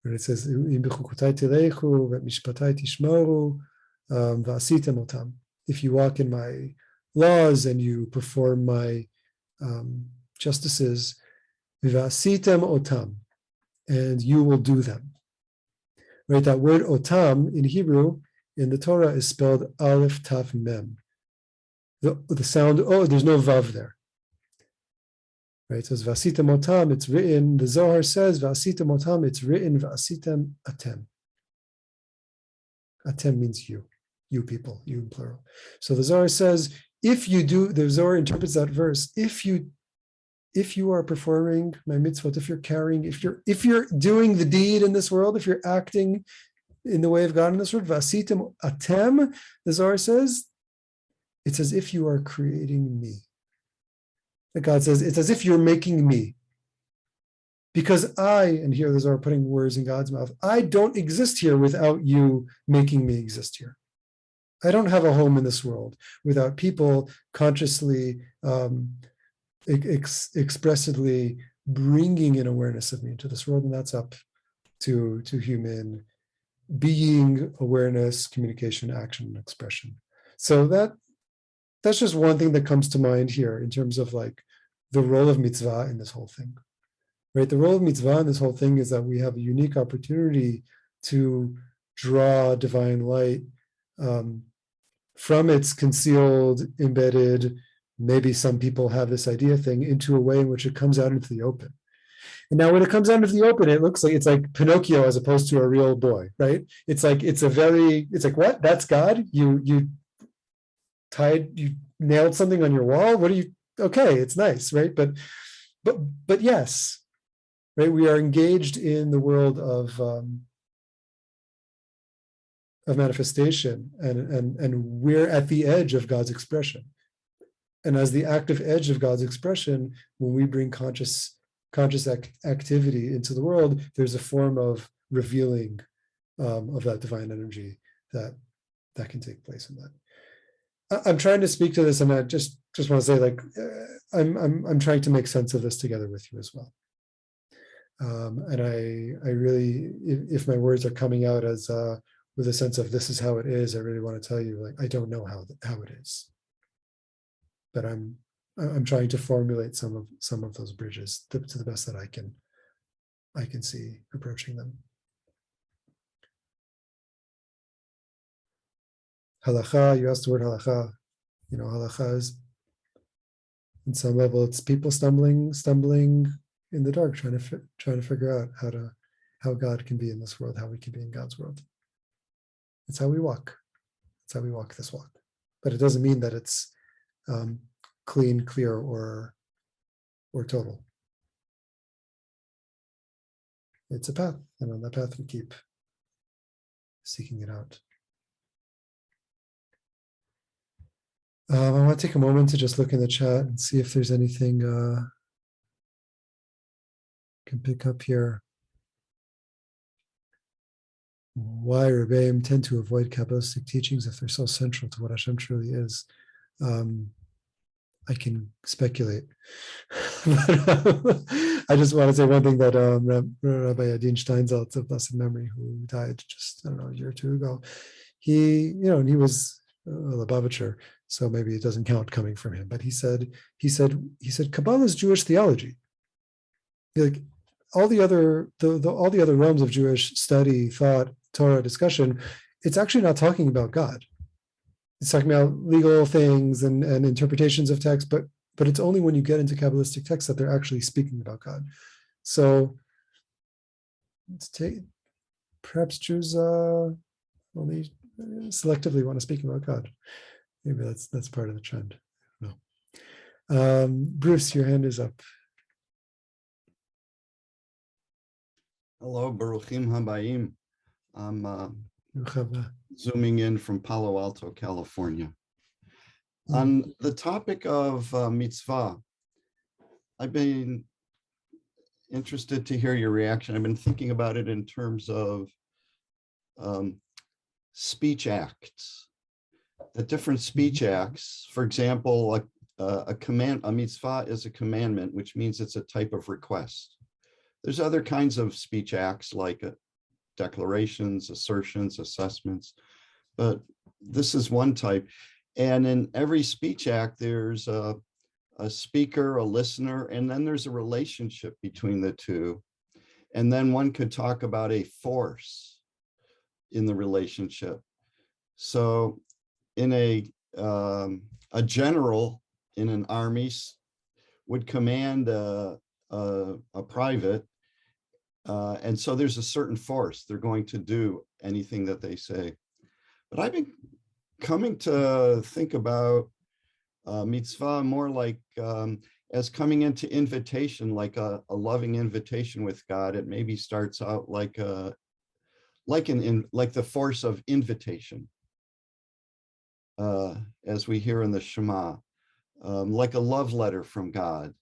and it says "Im bechukotai tilechu ve'mishpatai tishmoru va'asitem otam." If you walk in my laws and you perform my justices, va'asitem otam, and you will do them. Right, that word otam in Hebrew in the Torah is spelled Aleph Tav Mem. The sound, there's no Vav there. Right, so it's Vasitem Otam, it's written, the Zohar says, Vasitem Otam, it's written, Vasitem Atem. Atem means you people, you in plural. So the Zohar says, the Zohar interprets that verse, if you are performing my mitzvot, if you're doing the deed in this world, if you're acting in the way of God in this world, Vasitem Atem, the Zohar says, it's as if you are creating me. God says, it's as if you're making me. Because and here the Zohar putting words in God's mouth, I don't exist here without you making me exist here. I don't have a home in this world without people consciously, expressively bringing an awareness of me into this world, and that's up to human being, awareness, communication, action, and expression. So that's just one thing that comes to mind here in terms of like the role of mitzvah in this whole thing, right? The role of mitzvah in this whole thing is that we have a unique opportunity to draw divine light from its concealed, embedded, maybe some people have this idea thing, into a way in which it comes out into the open. And now when it comes out into the open, it looks like it's like Pinocchio as opposed to a real boy, right? It's like it's like, what? That's God? You nailed something on your wall? What are you? Okay, it's nice, right? But yes, right? We are engaged in the world of manifestation, and we're at the edge of God's expression. And as the active edge of God's expression, when we bring conscious activity into the world, there's a form of revealing of that divine energy that can take place in that. I'm trying to speak to this, and I just want to say, like, I'm trying to make sense of this together with you as well. And I really, if my words are coming out as with a sense of this is how it is, I really want to tell you, like, I don't know how it is, but I'm trying to formulate some of those bridges to the best that I can see approaching them. Halacha, you asked the word halacha. You know, halacha is, on some level, it's people stumbling in the dark, trying to figure out how God can be in this world, how we can be in God's world. It's how we walk. It's how we walk this walk. But it doesn't mean that it's clean, clear, or total. It's a path, and on that path we keep seeking it out. I want to take a moment to just look in the chat and see if there's anything can pick up here. Why Rebbeim tend to avoid Kabbalistic teachings if they're so central to what Hashem truly is. I can speculate. I just want to say one thing that Rabbi Adin Steinsaltz of blessed memory, who died just, a year or two ago, he was a Lubavitcher, so maybe it doesn't count coming from him, but he said Kabbalah is Jewish theology. Like all the other realms of Jewish study, thought, Torah discussion, it's actually not talking about God. It's talking about legal things and interpretations of text, but it's only when you get into Kabbalistic texts that they're actually speaking about God. So perhaps Jews only selectively want to speak about God. Maybe that's part of the trend. No. Bruce, your hand is up. Hello, Baruchim Habayim. I'm zooming in from Palo Alto, California. On the topic of mitzvah, I've been interested to hear your reaction. I've been thinking about it in terms of speech acts. The different speech acts, for example, a mitzvah is a commandment, which means it's a type of request. There's other kinds of speech acts like declarations, assertions, assessments, but this is one type. And in every speech act, there's a speaker, a listener, and then there's a relationship between the two. And then one could talk about a force in the relationship. So in a general in an army would command a private, and so there's a certain force. They're going to do anything that they say. But I've been coming to think about mitzvah more like as coming into invitation, like a loving invitation with God. It maybe starts out like the force of invitation, as we hear in the Shema, like a love letter from God.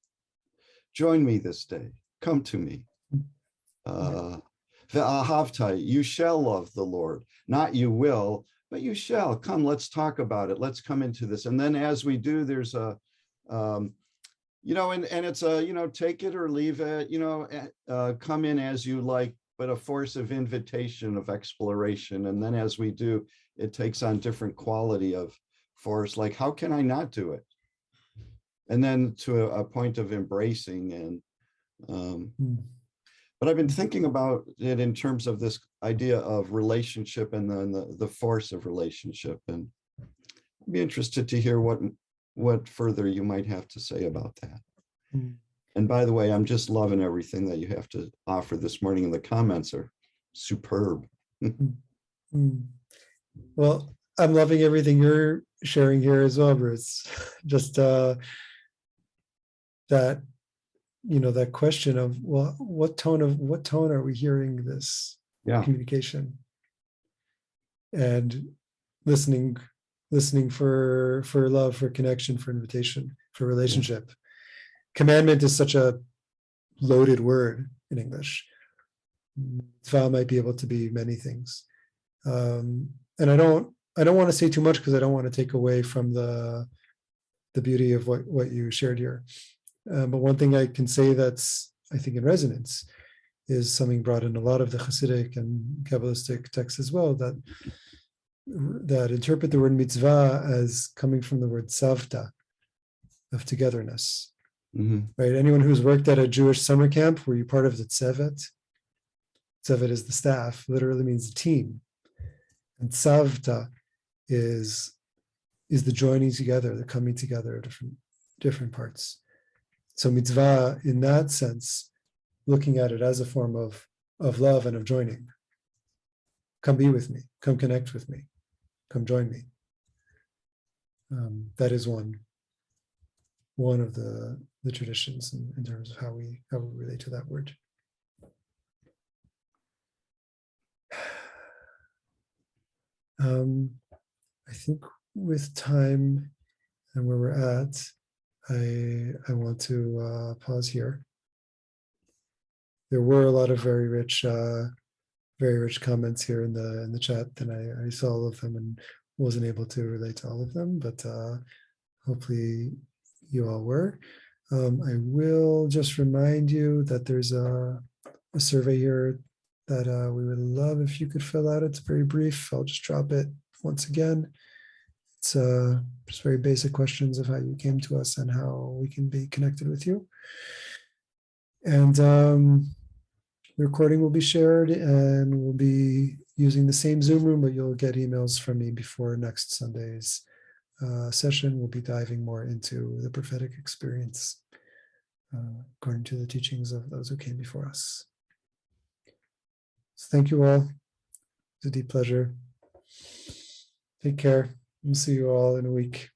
Join me this day. Come to me. Ve'ahavta, you shall love the Lord. Not you will, but you shall. Come, let's talk about it. Let's come into this. And then as we do, there's a, and it's a, take it or leave it, come in as you like, but a force of invitation, of exploration. And then as we do, it takes on different quality of force, like how can I not do it? And then to a point of embracing. And but I've been thinking about it in terms of this idea of relationship and then the force of relationship. And I'd be interested to hear what further you might have to say about that. And by the way, I'm just loving everything that you have to offer this morning, and the comments are superb. Well, I'm loving everything you're sharing here as well, Bruce. Just that, that question of, well, what tone are we hearing this communication? And listening for love, for connection, for invitation, for relationship. Commandment is such a loaded word in English. Mitzvah might be able to be many things. And I don't want to say too much because I don't want to take away from the beauty of what you shared here. But one thing I can say that's, I think, in resonance is something brought in a lot of the Hasidic and Kabbalistic texts as well, that interpret the word mitzvah as coming from the word savta, of togetherness. Right? Anyone who's worked at a Jewish summer camp, were you part of the tzevet? Tzevet is the staff, literally means the team. And savta is the joining together, the coming together of different parts. So mitzvah, in that sense, looking at it as a form of love and of joining. Come be with me, come connect with me, come join me. That is one of the traditions in terms of how we relate to that word. I think with time and where we're at, I want to pause here. There were a lot of very rich comments here in the chat, and I saw all of them and wasn't able to relate to all of them, but hopefully you all were. I will just remind you that there's a survey here that we would love if you could fill out. It's very brief. I'll just drop it once again. It's just very basic questions of how you came to us and how we can be connected with you. And the recording will be shared, and we'll be using the same Zoom room, but you'll get emails from me before next Sunday's session. We'll be diving more into the prophetic experience according to the teachings of those who came before us. So thank you all. It's a deep pleasure. Take care. We'll see you all in a week.